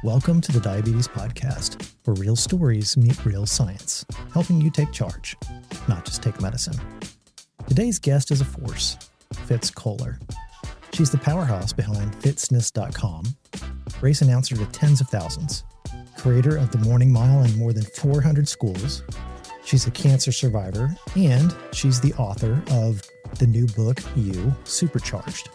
Welcome to the Diabetes Podcast, where real stories meet real science, helping you take charge, not just take medicine. Today's guest is a force, Fitz Koehler. She's the powerhouse behind Fitzness.com, race announcer to tens of thousands, creator of the Morning Mile in more than 400 schools. She's a cancer survivor, and she's the author of the new book, You-Supercharged.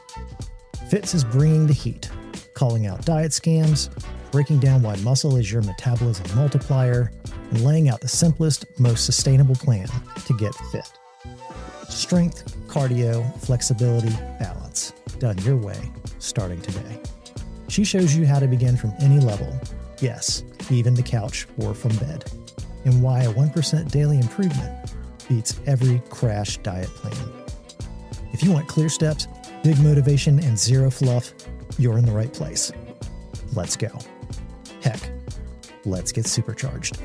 Fitz is bringing the heat, calling out diet scams, breaking down why muscle is your metabolism multiplier, and laying out the simplest, most sustainable plan to get fit. Strength, cardio, flexibility, balance. Done your way, starting today. She shows you how to begin from any level, yes, even the couch or from bed, and why a 1% daily improvement beats every crash diet plan. If you want clear steps, big motivation, and zero fluff, you're in the right place. Let's go. Heck, let's get supercharged.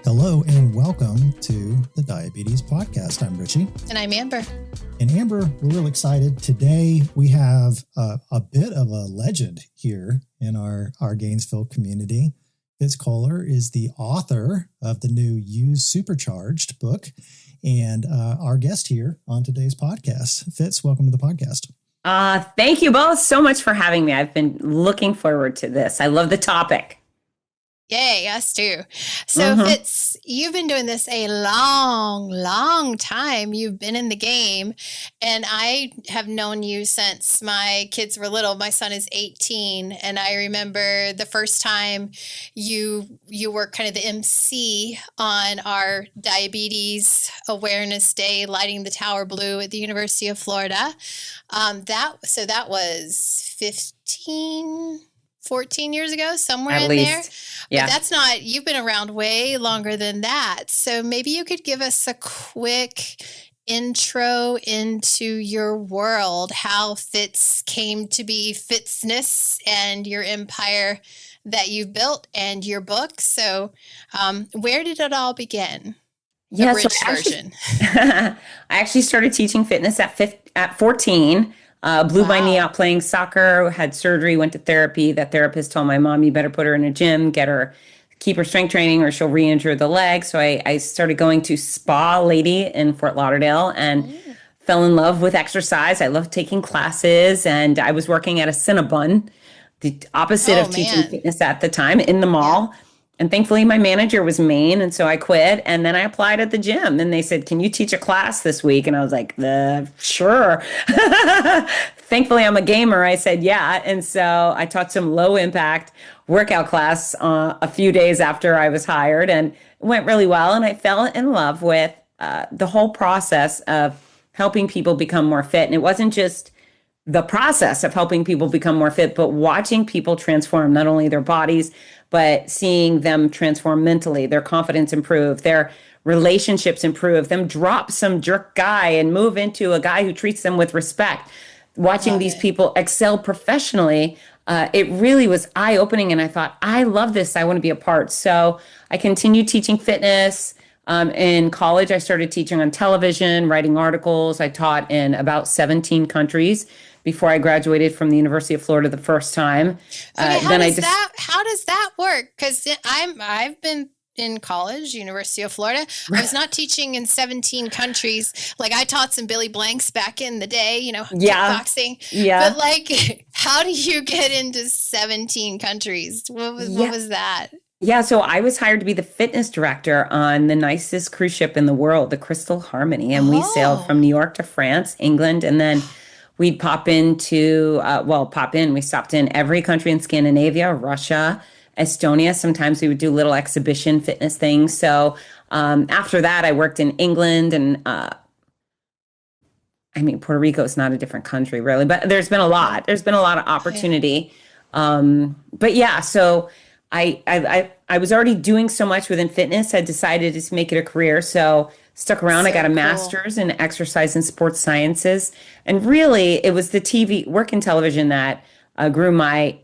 Hello and welcome to the Diabetes Podcast. I'm Richie. And I'm Amber. And Amber, we're real excited. Today we have a bit of a legend here in our Gainesville community. Fitz Koehler is the author of the new You-Supercharged book and our guest here on today's podcast. Fitz, welcome to the podcast. Thank you both so much for having me. I've been looking forward to this. I love the topic. Yay, us too. So Fitz, you've been doing this a long time. You've been in the game, and I have known you since my kids were little. My son is 18, and I remember the first time you were kind of the MC on our Diabetes Awareness Day, lighting the tower blue at the University of Florida. That was 14 years ago, somewhere At in least. there. Yeah. But that's not, you've been around way longer than that. So maybe you could give us a quick intro into your world, how Fitz came to be Fitzness and your empire that you've built and your book. So where did it all begin? The abridged version. I actually started teaching fitness at 14. Blew my knee out playing soccer, had surgery, went to therapy. That therapist told my mom, you better put her in a gym, keep her strength training or she'll re-injure the leg. So I started going to Spa Lady in Fort Lauderdale and fell in love with exercise. I loved taking classes, and I was working at a Cinnabon, the opposite of teaching fitness at the time, in the mall. Yeah. And thankfully, my manager was Maine, and so I quit. And then I applied at the gym, and they said, can you teach a class this week? And I was like, sure. Thankfully, I'm a gamer. I said, yeah. And so I taught some low-impact workout class a few days after I was hired, and it went really well. And I fell in love with the whole process of helping people become more fit. And it wasn't just the process of helping people become more fit, but watching people transform not only their bodies, but seeing them transform mentally, their confidence improve, their relationships improve, them drop some jerk guy and move into a guy who treats them with respect. Watching these people excel professionally, it really was eye-opening. And I thought, I love this. I want to be a part. So I continued teaching fitness. In college, I started teaching on television, writing articles. I taught in about 17 countries before I graduated from the University of Florida the first time. Okay, how does that work? Because I've been in college, University of Florida. I was not teaching in 17 countries. Like, I taught some Billy Blanks back in the day, kickboxing. Yeah. But like, how do you get into 17 countries? What was that? Yeah, so I was hired to be the fitness director on the nicest cruise ship in the world, the Crystal Harmony. And we sailed from New York to France, England, and then we'd we stopped in every country in Scandinavia, Russia, Estonia. Sometimes we would do little exhibition fitness things. So after that, I worked in England and Puerto Rico is not a different country really, but there's been a lot. There's been a lot of opportunity. But yeah, so I was already doing so much within fitness. I decided to make it a career. So stuck around. I got a master's in exercise and sports sciences. And really, it was the work in television that grew my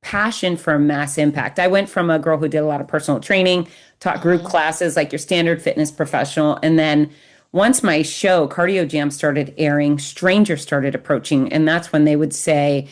passion for mass impact. I went from a girl who did a lot of personal training, taught group classes like your standard fitness professional. And then once my show, Cardio Jam, started airing, strangers started approaching. And that's when they would say,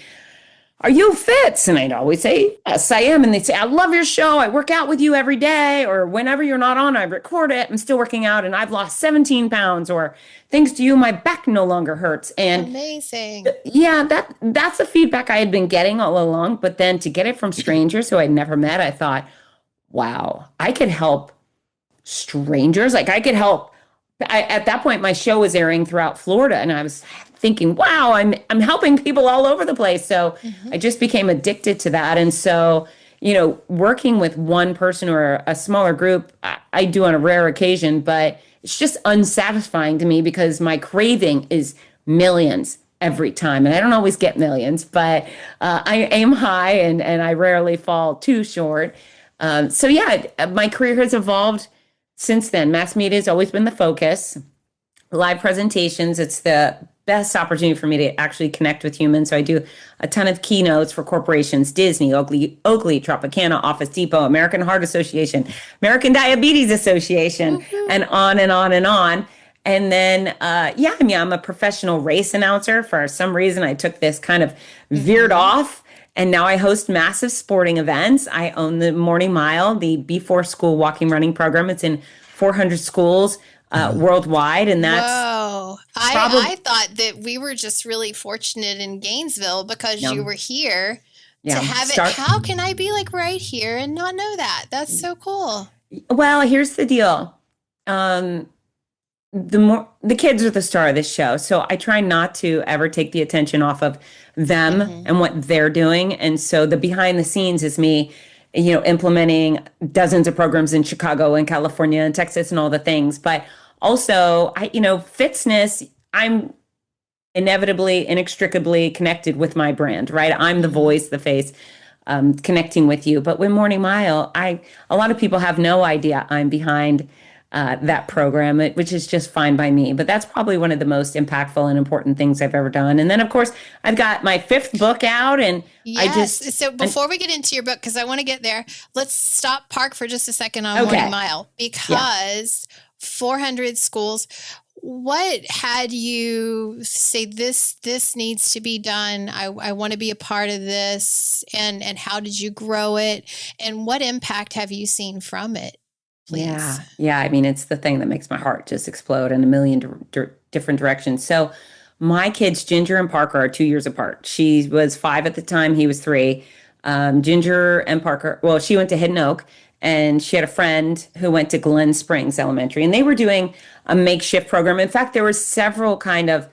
are you Fitz? And I'd always say, yes, I am. And they'd say, I love your show. I work out with you every day. Or whenever you're not on, I record it. I'm still working out and I've lost 17 pounds. Or thanks to you, my back no longer hurts. And amazing. yeah, that's the feedback I had been getting all along. But then to get it from strangers who I'd never met, I thought, wow, I could help strangers. Like I could help. At that point, my show was airing throughout Florida, and I was thinking, wow, I'm helping people all over the place. So I just became addicted to that. And so, working with one person or a smaller group, I do on a rare occasion, but it's just unsatisfying to me because my craving is millions every time. And I don't always get millions, but I aim high and I rarely fall too short. So yeah, my career has evolved since then. Mass media has always been the focus. Live presentations, it's the best opportunity for me to actually connect with humans. So I do a ton of keynotes for corporations, Disney, Oakley, Tropicana, Office Depot, American Heart Association, American Diabetes Association, and on and on and on. And then, I'm a professional race announcer. For some reason, I took this kind of veered off. And now I host massive sporting events. I own the Morning Mile, the Before School walking running program. It's in 400 schools worldwide. And that's whoa. I thought that we were just really fortunate in Gainesville because you were here to have it. How can I be like right here and not know that? That's so cool. Well, here's the deal. The kids are the star of this show. So I try not to ever take the attention off of them and what they're doing. And so the behind the scenes is me, implementing dozens of programs in Chicago and California and Texas and all the things. But also, fitness, I'm inevitably, inextricably connected with my brand, right? I'm the voice, the face, connecting with you. But with Morning Mile, a lot of people have no idea I'm behind that program, which is just fine by me. But that's probably one of the most impactful and important things I've ever done. And then, of course, I've got my 5th book out. And So before we get into your book, because I want to get there, let's park for just a second on Morning Mile. Because 400 schools, what had you say this needs to be done? I want to be a part of this. And how did you grow it? And what impact have you seen from it? Please. Yeah. I mean, it's the thing that makes my heart just explode in a million different directions. So my kids, Ginger and Parker, are 2 years apart. She was 5 at the time. He was 3. Ginger and Parker, well, she went to Hidden Oak and she had a friend who went to Glen Springs Elementary, and they were doing a makeshift program. In fact, there were several kind of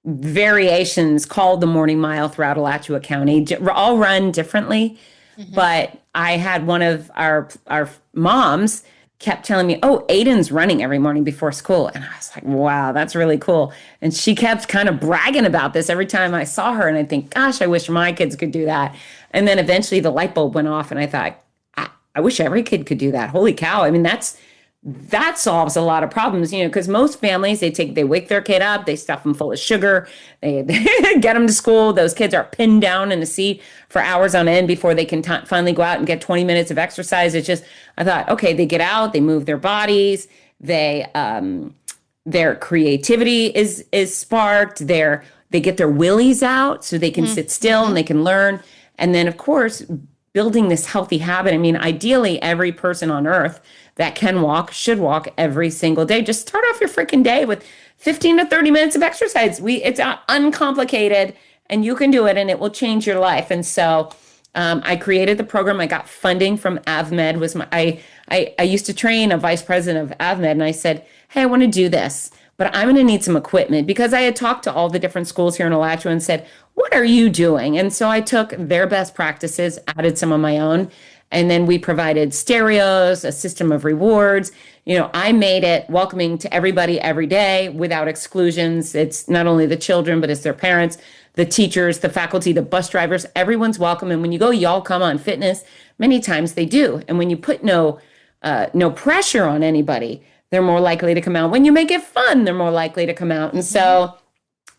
variations called the Morning Mile throughout Alachua County, all run differently. But I had one of our moms kept telling me, oh, Aiden's running every morning before school. And I was like, wow, that's really cool. And she kept kind of bragging about this every time I saw her. And I think, gosh, I wish my kids could do that. And then eventually the light bulb went off and I thought, I wish every kid could do that. Holy cow. I mean, that solves a lot of problems, because most families, they wake their kid up, they stuff them full of sugar, they get them to school. Those kids are pinned down in a seat for hours on end before they can finally go out and get 20 minutes of exercise. It's just, I thought, okay, they get out, they move their bodies, their creativity is sparked, they get their willies out so they can sit still and they can learn. And then, of course, building this healthy habit. I mean, ideally, every person on earth that can walk should walk every single day. Just start off your freaking day with 15 to 30 minutes of exercise. It's uncomplicated and you can do it and it will change your life. And so I created the program. I got funding from AvMed. I used to train a vice president of AvMed, and I said, hey, I want to do this, but I'm going to need some equipment, because I had talked to all the different schools here in Alachua and said, what are you doing? And so I took their best practices, added some of my own, and then we provided stereos, a system of rewards. I made it welcoming to everybody every day without exclusions. It's not only the children, but it's their parents, the teachers, the faculty, the bus drivers. Everyone's welcome. And when you go, y'all come on fitness, many times they do. And when you put no pressure on anybody, they're more likely to come out. When you make it fun, they're more likely to come out. And so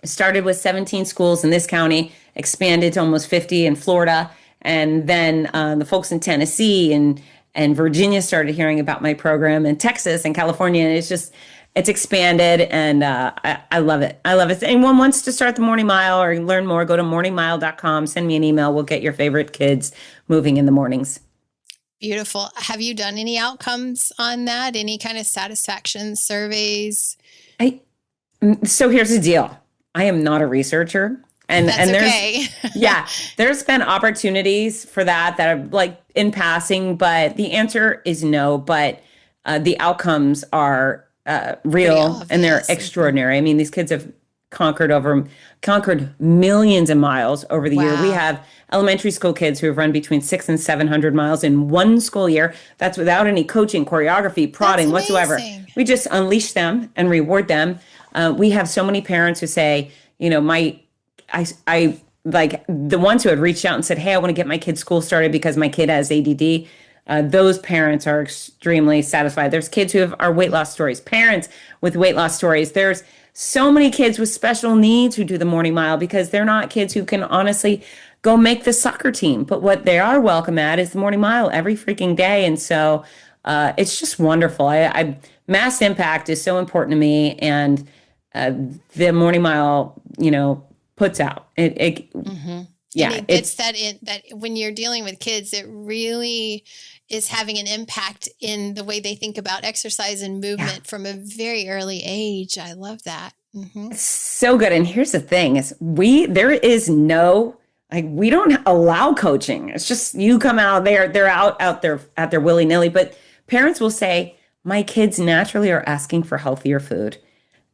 I started with 17 schools in this county, expanded to almost 50 in Florida. And then the folks in Tennessee and Virginia started hearing about my program, and Texas and California. And it's expanded, and I love it. I love it. If anyone wants to start the morning mile or learn more, go to morningmile.com. Send me an email. We'll get your favorite kids moving in the mornings. Beautiful. Have you done any outcomes on that? Any kind of satisfaction surveys? So here's the deal. I am not a researcher. And there's okay. There's been opportunities for that are like in passing, but the answer is no. But the outcomes are real and they're extraordinary. I mean, these kids have conquered millions of miles over the year. We have elementary school kids who have run between 600 and 700 miles in one school year. That's without any coaching, choreography, prodding whatsoever. We just unleash them and reward them. We have so many parents who say, you know, I like the ones who have reached out and said, hey, I want to get my kid's school started because my kid has ADD. Those parents are extremely satisfied. There's kids who are weight loss stories, parents with weight loss stories. There's so many kids with special needs who do the morning mile because they're not kids who can honestly go make the soccer team. But what they are welcome at is the morning mile every freaking day. And so it's just wonderful. Mass impact is so important to me. And the morning mile, you know, puts out it. Yeah, and it gets that when you're dealing with kids, it really is having an impact in the way they think about exercise and movement from a very early age. I love that. So good. And here's the thing: is there is no we don't allow coaching. It's just you come out there, they're out there at their willy nilly. But parents will say, my kids naturally are asking for healthier food.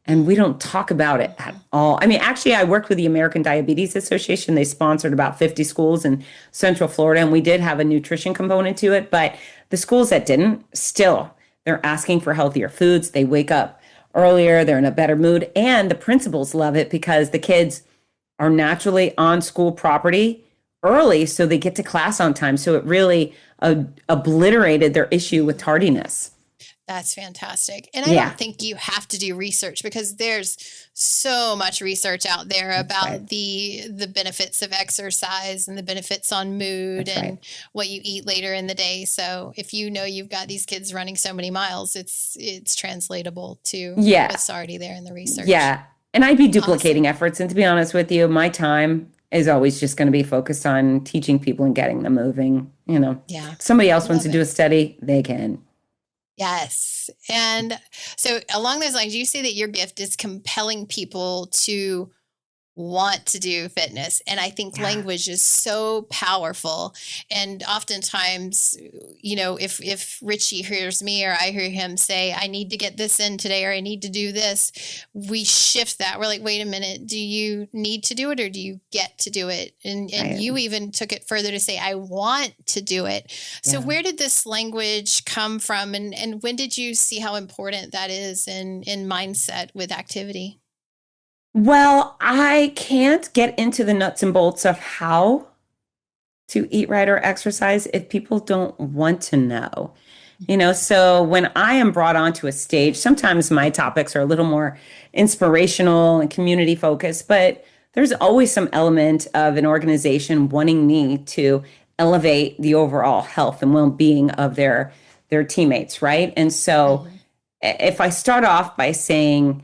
And we don't talk about it at all. I mean, actually, I worked with the American Diabetes Association. They sponsored about 50 schools in Central Florida, and we did have a nutrition component to it. But the schools that didn't, still, they're asking for healthier foods. They wake up earlier. They're in a better mood. And the principals love it because the kids are naturally on school property early, so they get to class on time. So it really obliterated their issue with tardiness. That's fantastic. And I don't think you have to do research because there's so much research out there about the benefits of exercise and the benefits on mood and what you eat later in the day. So if you know you've got these kids running so many miles, it's translatable to what's already there in the research. Yeah. And I'd be duplicating efforts. And to be honest with you, my time is always just going to be focused on teaching people and getting them moving. You know, if somebody else wants to do a study, they can. Yes. And so along those lines, you say that your gift is compelling people to want to do fitness. And I think language is so powerful. And oftentimes, you know, if Richie hears me or I hear him say, I need to get this in today, or I need to do this, we shift that. We're like, wait a minute, do you need to do it or do you get to do it? And you even took it further to say, I want to do it. So where did this language come from? And when did you see how important that is in mindset with activity? Well, I can't get into the nuts and bolts of how to eat right or exercise if people don't want to know. You know, so when I am brought onto a stage, sometimes my topics are a little more inspirational and community focused, but there's always some element of an organization wanting me to elevate the overall health and well-being of their teammates, right? And so if I start off by saying,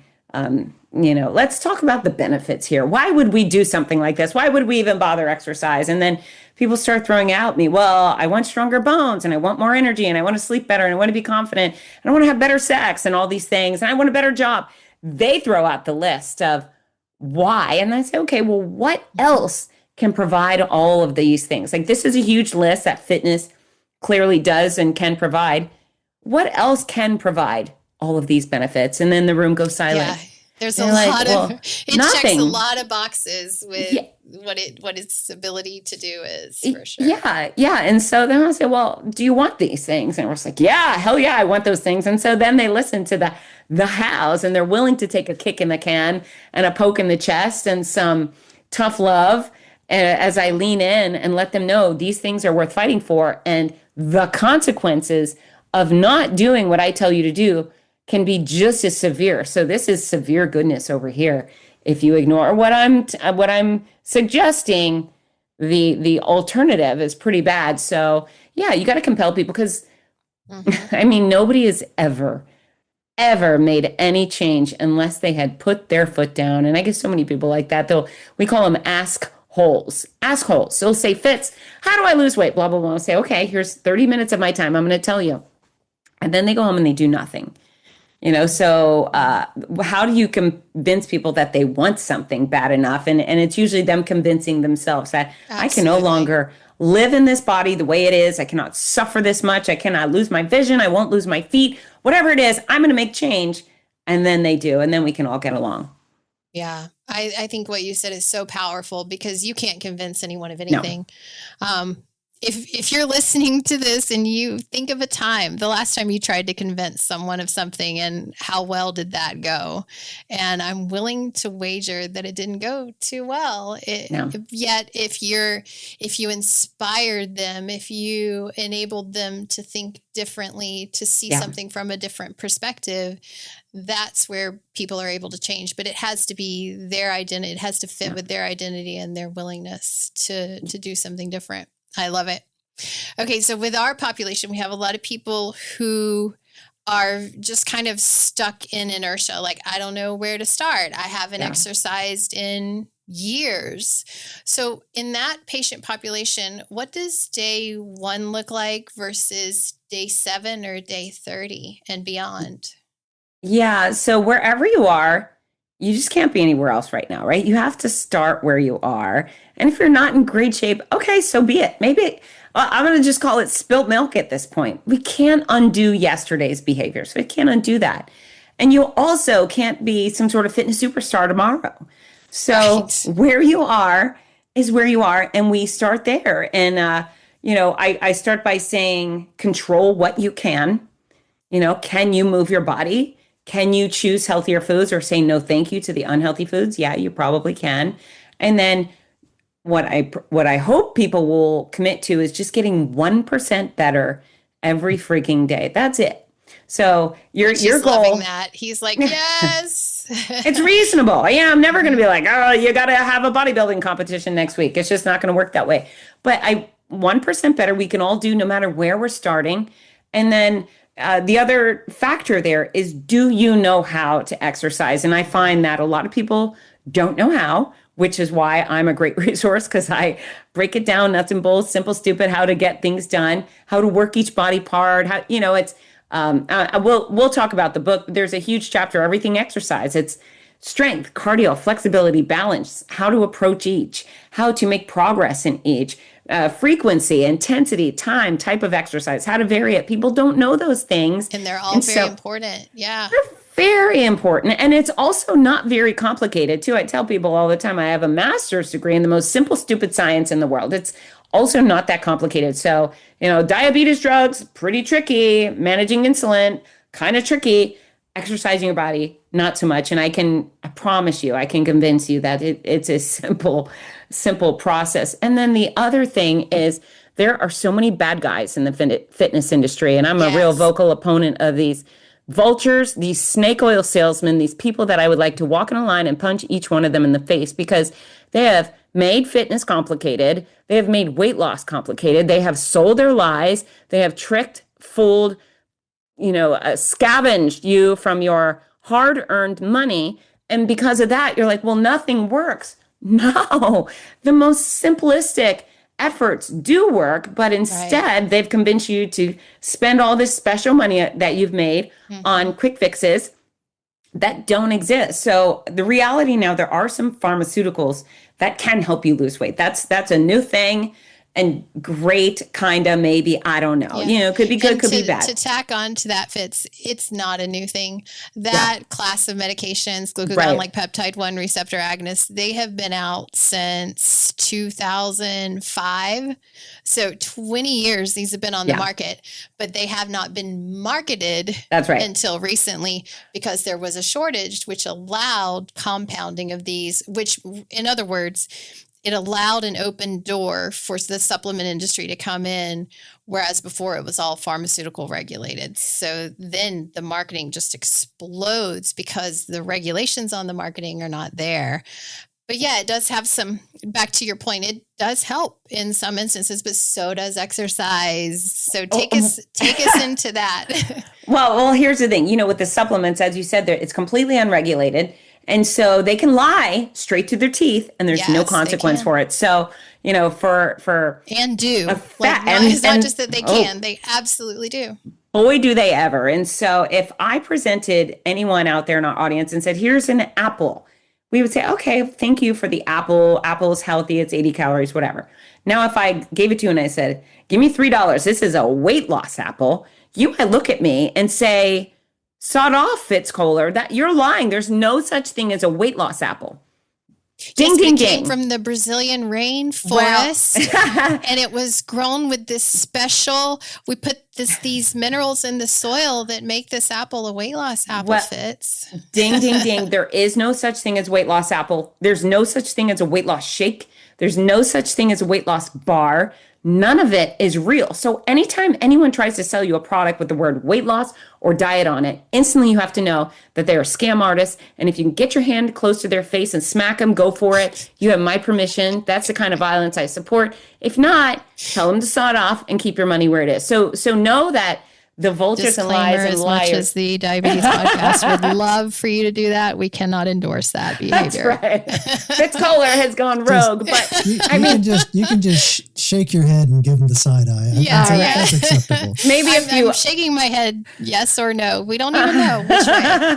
you know, let's talk about the benefits here. Why would we do something like this? Why would we even bother exercise? And then people start throwing out me, well, I want stronger bones and I want more energy and I want to sleep better and I want to be confident and I want to have better sex and all these things and I want a better job. They throw out the list of why. And I say, okay, well, what else can provide all of these things? Like this is a huge list that fitness clearly does and can provide. What else can provide all of these benefits? And then the room goes silent. Yeah. There's a lot of, it checks a lot of boxes with what its ability to do is, for sure. Yeah. And so then I say, well, do you want these things? And we're like, yeah, hell yeah, I want those things. And so then they listen to the hows and they're willing to take a kick in the can and a poke in the chest and some tough love as I lean in and let them know these things are worth fighting for. And the consequences of not doing what I tell you to do can be just as severe. So this is severe goodness over here. If you ignore what I'm suggesting, the alternative is pretty bad. So yeah, you got to compel people because I mean, nobody is ever ever made any change unless they had put their foot down. And I get so many people like that. We call them ask holes. Ask holes. So they'll say, Fitz, how do I lose weight? Blah, blah, blah. I'll say, okay, here's 30 minutes of my time. I'm going to tell you. And then they go home and they do nothing. So how do you convince people that they want something bad enough? And it's usually them convincing themselves that I can no longer live in this body the way it is. I cannot suffer this much. I cannot lose my vision. I won't lose my feet. Whatever it is, I'm going to make change. And then they do. And then we can all get along. Yeah. I think what you said is so powerful because you can't convince anyone of anything. No. If you're listening to this and you think of a time, the last time you tried to convince someone of something and how well did that go? And I'm willing to wager that it didn't go too well. Yet if you inspired them, if you enabled them to think differently, to see something from a different perspective, that's where people are able to change. But it has to be their identity. It has to fit with their identity and their willingness to do something different. I love it. Okay, so with our population, we have a lot of people who are just kind of stuck in inertia. Like, I don't know where to start. I haven't exercised in years. So in that patient population, what does day 1 look like versus day 7 or day 30 and beyond? Yeah, so wherever you are, you just can't be anywhere else right now, right? You have to start where you are. And if you're not in great shape, okay, so be it. Maybe I'm going to just call it spilt milk at this point. We can't undo yesterday's behavior. So we can't undo that. And you also can't be some sort of fitness superstar tomorrow. So where you are is where you are. And we start there. And, I start by saying, control what you can. Can you move your body? Can you choose healthier foods or say no thank you to the unhealthy foods? Yeah, you probably can. And then what I hope people will commit to is just getting 1% better every freaking day. That's it. So your goal. Loving that. He's like, yes. It's reasonable. Yeah, I'm never going to be like, oh, you got to have a bodybuilding competition next week. It's just not going to work that way. But 1% better we can all do no matter where we're starting. And then the other factor there is, do you know how to exercise? And I find that a lot of people don't know how, which is why I'm a great resource, because I break it down, nuts and bolts, simple, stupid, how to get things done, how to work each body part. We'll talk about the book. There's a huge chapter, everything exercise. It's strength, cardio, flexibility, balance, how to approach each, how to make progress in each. Frequency, intensity, time, type of exercise, how to vary it. People don't know those things. And they're all very important. Yeah. They're very important. And it's also not very complicated, too. I tell people all the time, I have a master's degree in the most simple, stupid science in the world. It's also not that complicated. So, diabetes drugs, pretty tricky. Managing insulin, kind of tricky. Exercising your body, not so much. And I promise you, I can convince you that it's a simple process. And then the other thing is, there are so many bad guys in the fitness industry. And I'm a real vocal opponent of these vultures, these snake oil salesmen, these people that I would like to walk in a line and punch each one of them in the face, because they have made fitness complicated. They have made weight loss complicated. They have sold their lies. They have tricked, fooled, scavenged you from your hard-earned money. And because of that, you're like, well, nothing works. No, the most simplistic efforts do work, but instead they've convinced you to spend all this special money that you've made on quick fixes that don't exist. So the reality now, there are some pharmaceuticals that can help you lose weight. That's a new thing. And great, kind of, maybe, I don't know. Could be good, could be bad. To tack on to that, Fitz, it's not a new thing. That class of medications, glucagon, like peptide 1 receptor agonists, they have been out since 2005. So 20 years these have been on the market, but they have not been marketed until recently, because there was a shortage, which allowed compounding of these, which, in other words, it allowed an open door for the supplement industry to come in, whereas before it was all pharmaceutical regulated. So then the marketing just explodes because the regulations on the marketing are not there. But yeah, it does have some, back to your point, it does help in some instances, but so does exercise. So take us into that. Well, here's the thing, with the supplements, as you said, it's completely unregulated. And so they can lie straight to their teeth and there's no consequence for it. So, and do. It's not just that they can, they absolutely do. Boy, do they ever. And so if I presented anyone out there in our audience and said, here's an apple, we would say, okay, thank you for the apple. Apple is healthy. It's 80 calories, whatever. Now, if I gave it to you and I said, give me $3, this is a weight loss apple, you might look at me and say, sawed off, Fitz Koehler, that you're lying. There's no such thing as a weight loss apple. Ding, ding, ding. Came from the Brazilian rainforest, and it was grown with this special. We put these minerals in the soil that make this apple a weight loss apple. Fitz. Ding, ding, ding. There is no such thing as weight loss apple. There's no such thing as a weight loss shake. There's no such thing as a weight loss bar. None of it is real. So anytime anyone tries to sell you a product with the word weight loss or diet on it, instantly you have to know that they are scam artists. And if you can get your hand close to their face and smack them, go for it. You have my permission. That's the kind of violence I support. If not, tell them to saw it off and keep your money where it is. So know that the vultures and lies and as liars. Much as the Diabetes Podcast would love for you to do that, we cannot endorse that behavior. That's right. Fitz Koehler has gone rogue, but you can just shake your head and give them the side eye. That's acceptable. Maybe I'm shaking my head, yes or no. We don't even know which way.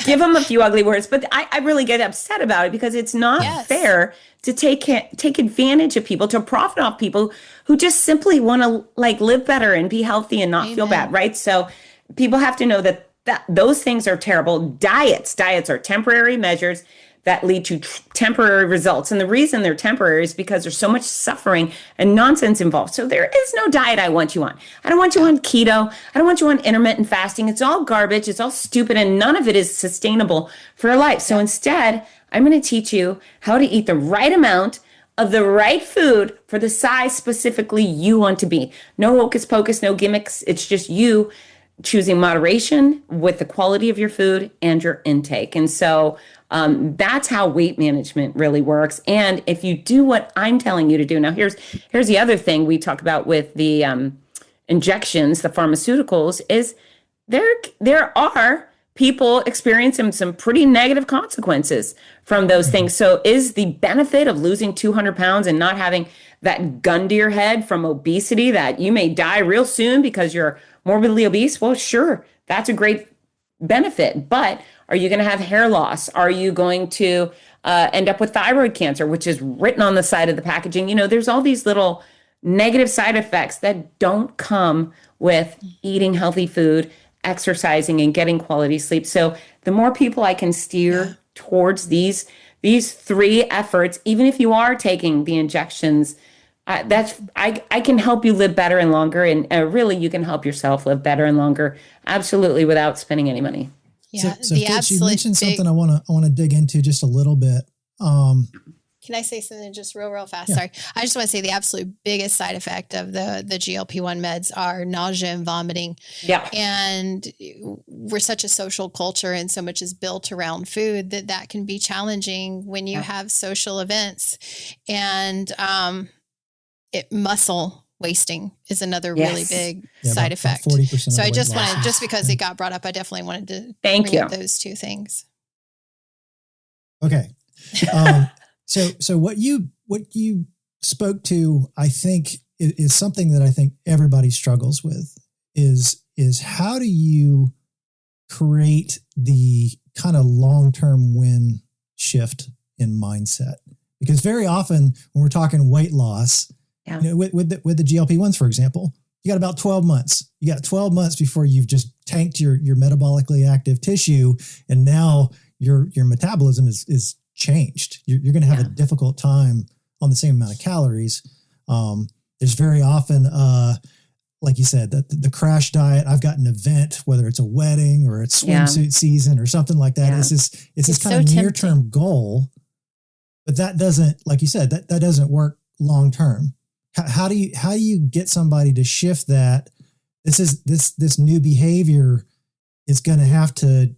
Give them a few ugly words, but I really get upset about it because it's not fair to take advantage of people, to profit off people who just simply want to live better and be healthy and not feel bad, right? So people have to know that those things are terrible. Diets are temporary measures that lead to temporary results. And the reason they're temporary is because there's so much suffering and nonsense involved. So there is no diet I want you on. I don't want you on keto. I don't want you on intermittent fasting. It's all garbage. It's all stupid. And none of it is sustainable for your life. So instead, I'm going to teach you how to eat the right amount of the right food for the size specifically you want to be. No hocus pocus, no gimmicks. It's just you choosing moderation with the quality of your food and your intake. And so that's how weight management really works. And if you do what I'm telling you to do, now here's the other thing we talk about with the injections, the pharmaceuticals, is there are people experiencing some pretty negative consequences from those things. So is the benefit of losing 200 pounds and not having that gun to your head from obesity that you may die real soon because you're morbidly obese? Well, sure, that's a great benefit. But are you going to have hair loss? Are you going to end up with thyroid cancer, which is written on the side of the packaging? There's all these little negative side effects that don't come with eating healthy food, exercising, and getting quality sleep. So the more people I can steer towards these three efforts, even if you are taking the injections, I can help you live better and longer, and really you can help yourself live better and longer, absolutely, without spending any money. Yeah, so Fitz, you mentioned something I want to dig into just a little bit. Can I say something just real fast? Yeah. Sorry. I just want to say the absolute biggest side effect of the GLP-1 meds are nausea and vomiting. Yeah. And we're such a social culture and so much is built around food that can be challenging when you have social events. And muscle wasting is another really big side effect. 40% so I just wanted, just because it got brought up, I definitely wanted to bring up those two things. Okay. So what you spoke to, I think, is something that I think everybody struggles with is how do you create the kind of long-term win shift in mindset? Because very often when we're talking weight loss, with the GLP-1s, for example, you got about 12 months. You got 12 months before you've just tanked your metabolically active tissue, and now your metabolism is changed. You're going to have a difficult time on the same amount of calories. There's very often, like you said, the crash diet. I've got an event, whether it's a wedding or it's swimsuit season or something like that. It's this kind of near-term goal, but that doesn't, like you said, that doesn't work long-term. How do you get somebody to shift that? This new behavior is going to have to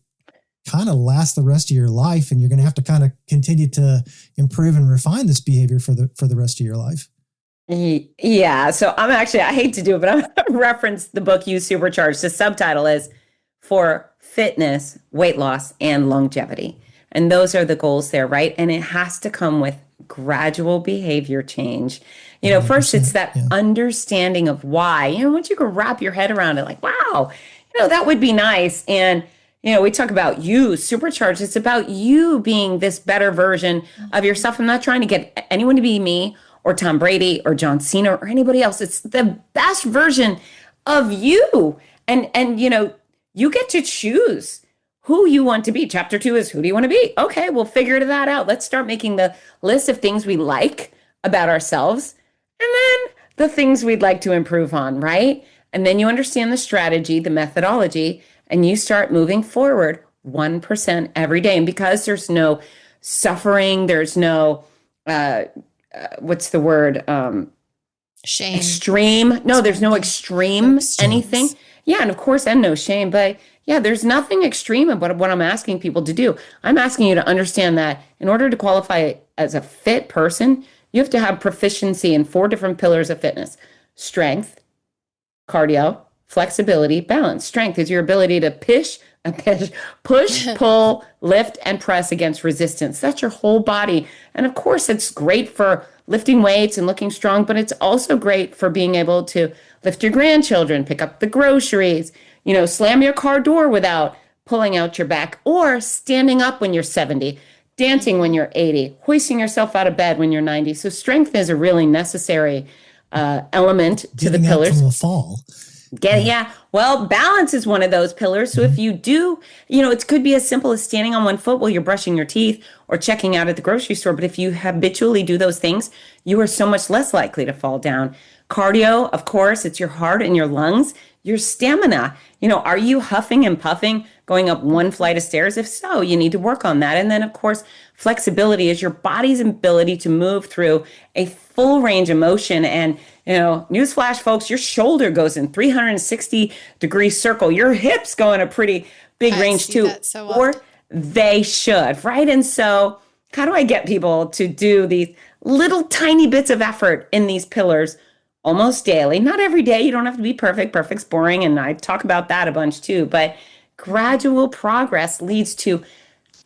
kind of last the rest of your life, and you're going to have to kind of continue to improve and refine this behavior for the rest of your life. Yeah. So I hate to do it, but I'm going to reference the book You-Supercharged. The subtitle is For Fitness, Weight Loss, and Longevity. And those are the goals there, right? And it has to come with gradual behavior change. First it's that understanding of why. Once you can wrap your head around it, like, wow, that would be nice. And we talk about you, supercharged. It's about you being this better version of yourself. I'm not trying to get anyone to be me or Tom Brady or John Cena or anybody else. It's the best version of you. And you get to choose who you want to be. Chapter 2 is, who do you want to be? Okay, we'll figure that out. Let's start making the list of things we like about ourselves and then the things we'd like to improve on, right? And then you understand the strategy, the methodology, and you start moving forward 1% every day. And because there's no suffering, there's no, what's the word? Shame. Extreme. No, there's no extreme anything. Yeah, and of course, and no shame. But yeah, there's nothing extreme about what I'm asking people to do. I'm asking you to understand that in order to qualify as a fit person, you have to have proficiency in 4 different pillars of fitness: strength, cardio, flexibility, balance. Strength is your ability to push, pull, lift, and press against resistance. That's your whole body. And of course, it's great for lifting weights and looking strong, but it's also great for being able to lift your grandchildren, pick up the groceries, slam your car door without pulling out your back, or standing up when you're 70, dancing when you're 80, hoisting yourself out of bed when you're 90. So strength is a really necessary element to the pillars. From a fall. Well, balance is one of those pillars. So if you do, it could be as simple as standing on one foot while you're brushing your teeth or checking out at the grocery store. But if you habitually do those things, you are so much less likely to fall down. Cardio, of course, it's your heart and your lungs, your stamina. Are you huffing and puffing going up one flight of stairs? If so, you need to work on that. And then, of course, flexibility is your body's ability to move through a full range of motion. And newsflash, folks, your shoulder goes in 360-degree circle. Your hips go in a pretty big range too, or they should, right? And so how do I get people to do these little tiny bits of effort in these pillars almost daily? Not every day. You don't have to be perfect. Perfect's boring. And I talk about that a bunch too. But gradual progress leads to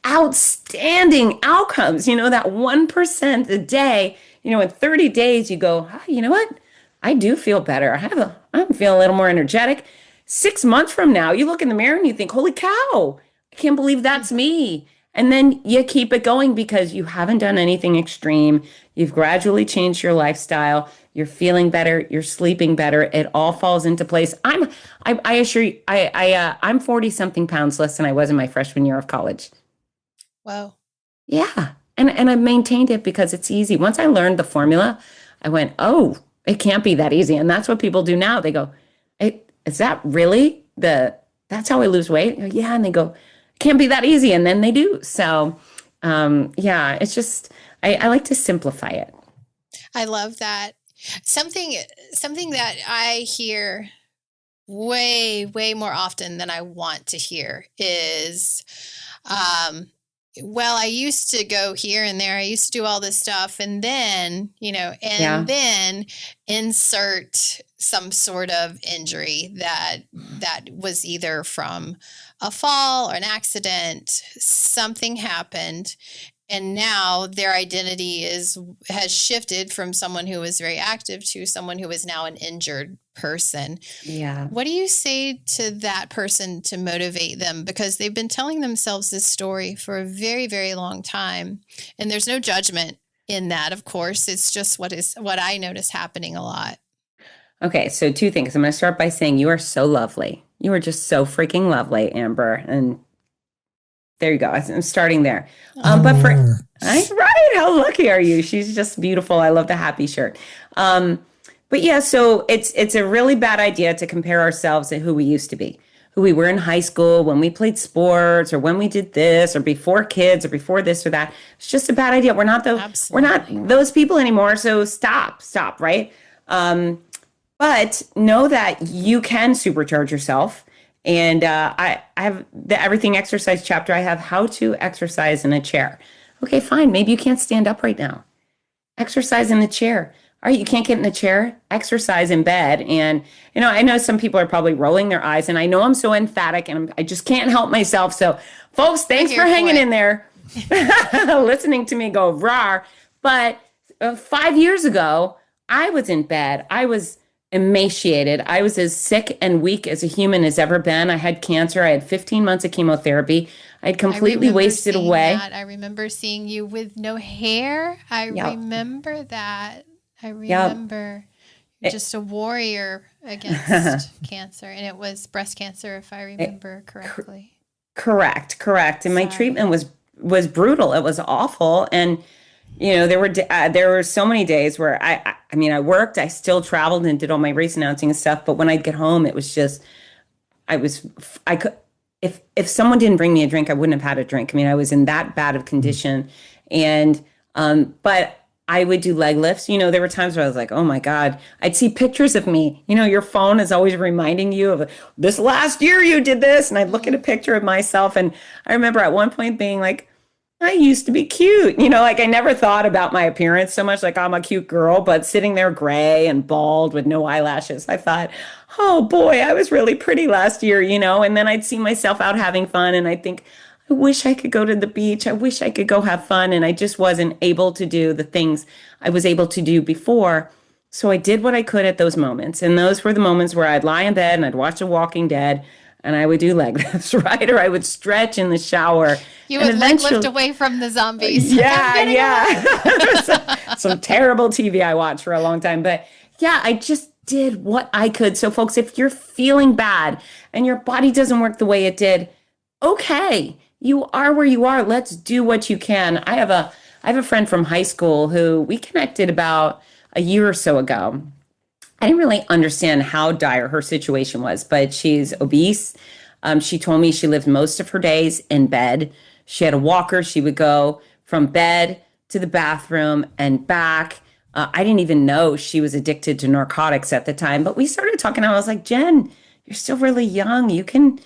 outstanding outcomes. That 1% a day, in 30 days, you go, you know what? I do feel better. I'm feeling a little more energetic. 6 months from now, you look in the mirror and you think, holy cow, I can't believe that's me. And then you keep it going because you haven't done anything extreme. You've gradually changed your lifestyle. You're feeling better. You're sleeping better. It all falls into place. I assure you, I'm 40 something pounds less than I was in my freshman year of college. Wow. Yeah. And I maintained it because it's easy. Once I learned the formula, I went, oh, it can't be that easy. And that's what people do now. They go, hey, is that really that's how I lose weight? I go, yeah. And they go, it can't be that easy. And then they do. So, it's just, I like to simplify it. I love that. Something that I hear way, way more often than I want to hear is, well, I used to go here and there. I used to do all this stuff. And then, then insert some sort of injury that was either from a fall or an accident. Something happened. And now their identity has shifted from someone who was very active to someone who is now an injured person. Yeah. What do you say to that person to motivate them? Because they've been telling themselves this story for a very, very long time. And there's no judgment in that, of course. It's just what I notice happening a lot. Okay, so 2 things. I'm going to start by saying you are so lovely. You are just so freaking lovely, Amber. And there you go. I'm starting there. Right? How lucky are you? She's just beautiful. I love the happy shirt. But yeah, so it's a really bad idea to compare ourselves to who we used to be, who we were in high school, when we played sports, or when we did this, or before kids, or before this or that. It's just a bad idea. We're not those people anymore. So stop, right? But know that you can supercharge yourself. And I have the everything exercise chapter. I have how to exercise in a chair. Okay, fine. Maybe you can't stand up right now. Exercise in the chair. All right, you can't get in the chair, exercise in bed. And, I know some people are probably rolling their eyes, and I know I'm so emphatic and I just can't help myself. So, folks, thanks for hanging in there, listening to me go raw. But 5 years ago, I was in bed. I was emaciated. I was as sick and weak as a human has ever been. I had cancer. I had 15 months of chemotherapy. I'd completely wasted away. I remember seeing you with no hair. I Yep. remember that. I Yep. remember just a warrior against cancer. And it was breast cancer, if I remember correctly. Correct. And my Sorry. treatment was brutal. It was awful. And there were so many days where I worked, I still traveled and did all my race announcing and stuff. But when I'd get home, it was just, I could, if someone didn't bring me a drink, I wouldn't have had a drink. I mean, I was in that bad of condition. And, but I would do leg lifts. There were times where I was like, oh my God, I'd see pictures of me. Your phone is always reminding you of this last year you did this. And I'd look at a picture of myself. And I remember at one point being like, I used to be cute. Like I never thought about my appearance so much, like I'm a cute girl, but sitting there gray and bald with no eyelashes, I thought, oh boy, I was really pretty last year, and then I'd see myself out having fun and I'd think, I wish I could go to the beach. I wish I could go have fun. And I just wasn't able to do the things I was able to do before. So I did what I could at those moments. And those were the moments where I'd lie in bed and I'd watch The Walking Dead and I would do leg lifts, right? Or I would stretch in the shower. You would leg lift away from the zombies. Yeah. Some terrible TV I watched for a long time. But yeah, I just did what I could. So folks, if you're feeling bad and your body doesn't work the way it did, okay, you are where you are. Let's do what you can. I have a friend from high school who we connected about a year or so ago. I didn't really understand how dire her situation was, but she's obese. She told me she lived most of her days in bed. She had a walker. She would go from bed to the bathroom and back. I didn't even know she was addicted to narcotics at the time, but we started talking. I was like, Jen, you're still really young. You can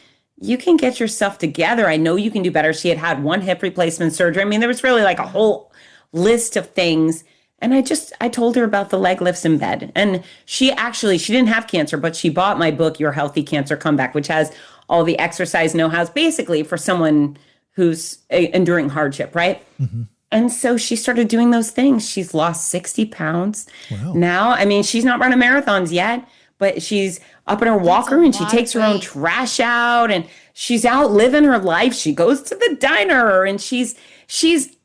get yourself together. I know you can do better. She had one hip replacement surgery. I mean, there was really like a whole list of things. And I told her about the leg lifts in bed. And she didn't have cancer, but she bought my book, Your Healthy Cancer Comeback, which has all the exercise know-hows basically for someone who's enduring hardship, right? Mm-hmm. And so she started doing those things. She's lost 60 pounds. Wow. Now. I mean, she's not running marathons yet, but she's up in her walker and she takes her own trash out and she's out living her life. She goes to the diner and she's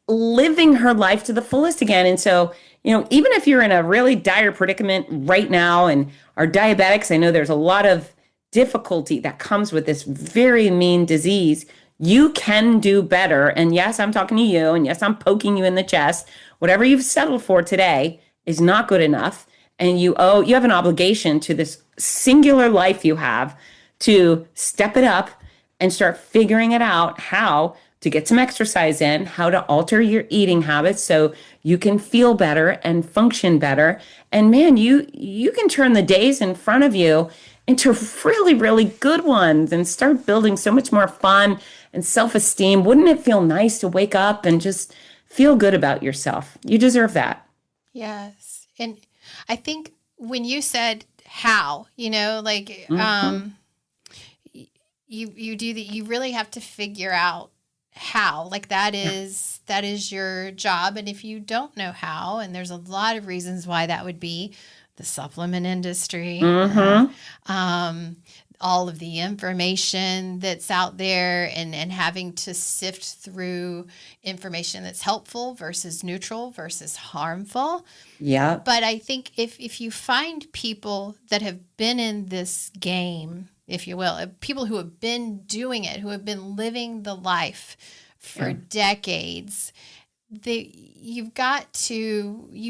living her life to the fullest again. And so, even if you're in a really dire predicament right now and are diabetics, I know there's a lot of difficulty that comes with this very mean disease. You can do better. And yes, I'm talking to you. And yes, I'm poking you in the chest. Whatever you've settled for today is not good enough. And you have an obligation to this singular life you have to step it up and start figuring it out how to get some exercise in, how to alter your eating habits so you can feel better and function better. And man, you can turn the days in front of you into really, really good ones and start building so much more fun and self-esteem. Wouldn't it feel nice to wake up and just feel good about yourself? You deserve that. Yes. And I think when you said how, you do that, you really have to figure out how, like that is your job. And if you don't know how, and there's a lot of reasons why that would be, the supplement industry, all of the information that's out there and having to sift through information that's helpful versus neutral versus harmful. Yeah. But I think if you find people that have been in this game, if you will, people who have been doing it, who have been living the life for decades, you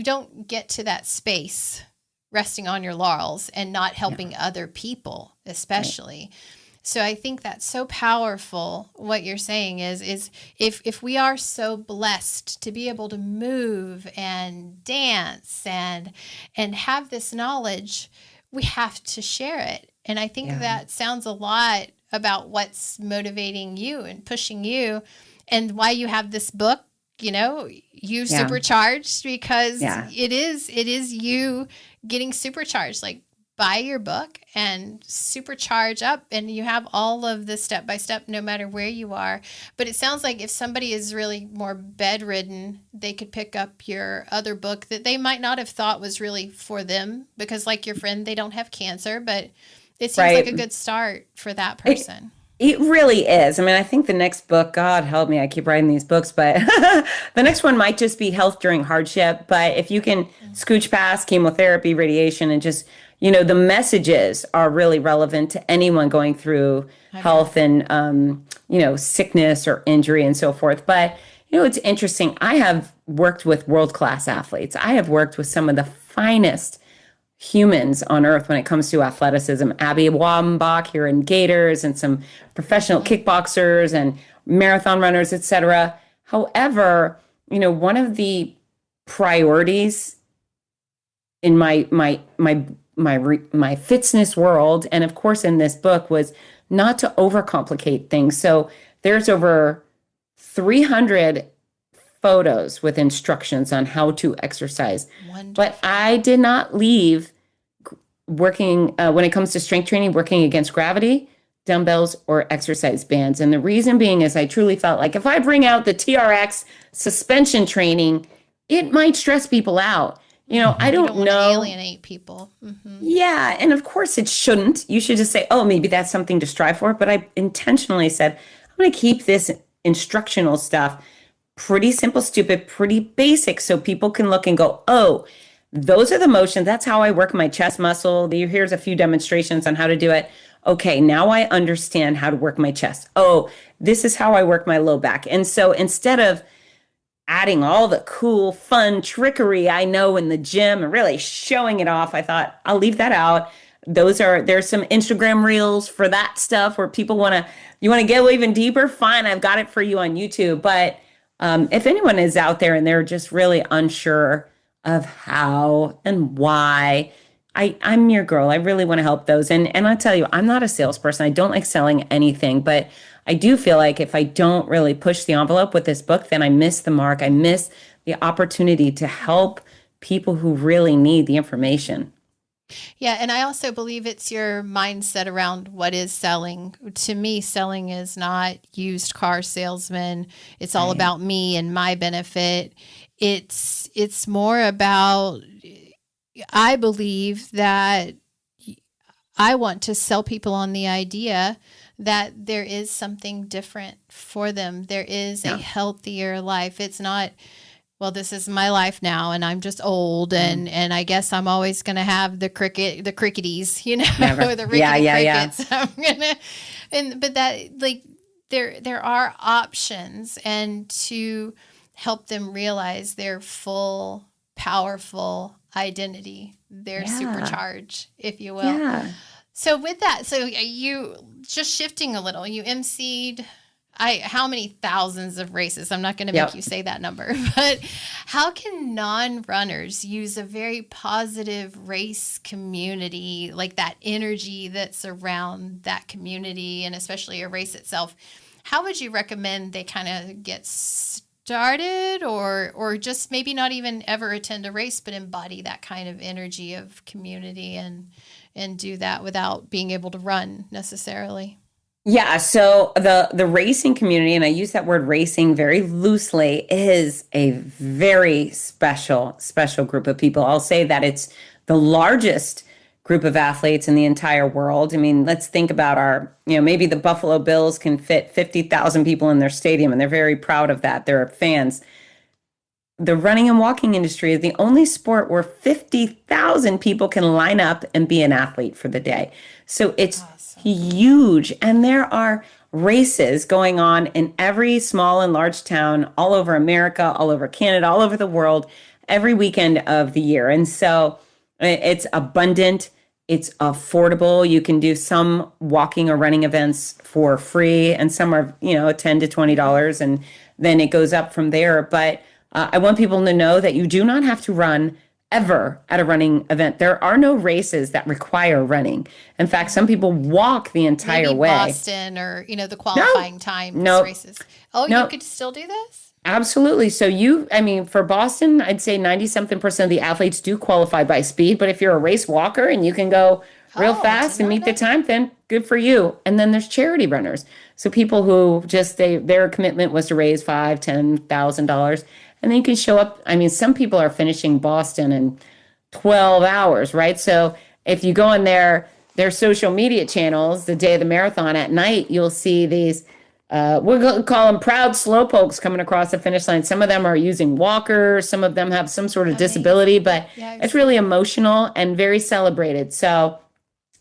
don't get to that space resting on your laurels and not helping other people, especially. Right. So I think that's so powerful. What you're saying is if we are so blessed to be able to move and dance and have this knowledge, we have to share it. And I think that sounds a lot about what's motivating you and pushing you and why you have this book, You-Supercharged, because it is you getting supercharged. Like, buy your book and supercharge up, and you have all of the step-by-step no matter where you are. But it sounds like if somebody is really more bedridden, they could pick up your other book that they might not have thought was really for them, because like your friend, they don't have cancer, but it seems like a good start for that person. It really is. I mean, I think the next book, God help me, I keep writing these books, but the next one might just be Health During Hardship. But if you can scooch past chemotherapy, radiation, and just, the messages are really relevant to anyone going through health and, sickness or injury and so forth. But, it's interesting. I have worked with world-class athletes. I have worked with some of the finest humans on earth when it comes to athleticism. Abby Wambach here in Gators, and some professional kickboxers and marathon runners, etc. However, one of the priorities in my fitness world, and of course in this book, was not to overcomplicate things. So there's over 300 photos with instructions on how to exercise. Wonderful. But I did not leave working, when it comes to strength training, working against gravity, dumbbells, or exercise bands. And the reason being is I truly felt like if I bring out the TRX suspension training, it might stress people out. I don't know. Alienate people. Mm-hmm. Yeah. And of course it shouldn't. You should just say, oh, maybe that's something to strive for. But I intentionally said, I'm going to keep this instructional stuff pretty simple, stupid, pretty basic, so people can look and go, oh, those are the motions. That's how I work my chest muscle. Here's a few demonstrations on how to do it. Okay, now I understand how to work my chest. Oh, this is how I work my low back. And so instead of adding all the cool, fun trickery I know in the gym and really showing it off, I thought I'll leave that out. There's some Instagram reels for that stuff where people you want to go even deeper. Fine, I've got it for you on YouTube. But if anyone is out there and they're just really unsure of how and why, I'm your girl. I really want to help those. And I'll tell you, I'm not a salesperson. I don't like selling anything, but I do feel like if I don't really push the envelope with this book, then I miss the mark. I miss the opportunity to help people who really need the information. Yeah, and I also believe it's your mindset around what is selling. To me, selling is not used car salesman. It's all about me and my benefit. It's more about, I believe that I want to sell people on the idea that there is something different for them. There is a healthier life. It's not, well, this is my life now, and I'm just old, and I guess I'm always going to have the cricketies, or the crickets. I'm gonna, but that, like, there are options, and to help them realize their full, powerful identity, their supercharge, if you will. Yeah. So with that, so you just shifting a little, you emceed how many thousands of races? I'm not going to make you say that number, but how can non-runners use a very positive race community, like that energy that's around that community, and especially a race itself? How would you recommend they kind of get started, or just maybe not even ever attend a race, but embody that kind of energy of community and do that without being able to run necessarily? Yeah, so the racing community, and I use that word racing very loosely, is a very special group of people. I'll say that it's the largest group of athletes in the entire world. I mean, let's think about maybe the Buffalo Bills can fit 50,000 people in their stadium, and they're very proud of that. They're fans. The running and walking industry is the only sport where 50,000 people can line up and be an athlete for the day. So it's huge. And there are races going on in every small and large town all over America, all over Canada, all over the world, every weekend of the year. And so it's abundant. It's affordable. You can do some walking or running events for free, and some are, $10 to $20, and then it goes up from there. But I want people to know that you do not have to run ever at a running event. There are no races that require running. In fact, some people walk the entire Maybe way. Boston or, the qualifying times Nope. races. Oh, you Nope. could still do this? Absolutely. So for Boston, I'd say 90-something% of the athletes do qualify by speed. But if you're a race walker and you can go real fast and meet the time, then good for you. And then there's charity runners. So people who just, their commitment was to raise $5,000, $10,000. And then you can show up. I mean, some people are finishing Boston in 12 hours, right? So if you go on their social media channels, the day of the marathon at night, you'll see these, we're going to call them proud slowpokes coming across the finish line. Some of them are using walkers. Some of them have some sort of disability, but it's really emotional and very celebrated. So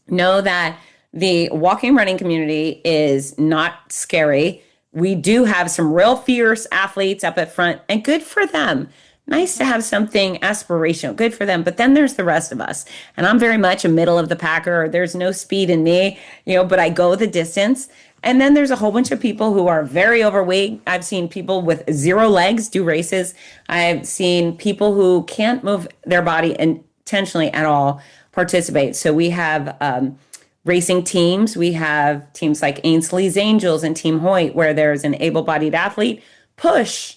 know that the walking running community is not scary. We do have some real fierce athletes up at front, and good for them. Nice to have something aspirational. Good for them. But then there's the rest of us. And I'm very much a middle of the packer. There's no speed in me, but I go the distance. And then there's a whole bunch of people who are very overweight. I've seen people with 0 legs do races. I've seen people who can't move their body intentionally at all participate. So we have racing teams. We have teams like Ainsley's Angels and Team Hoyt, where there's an able-bodied athlete push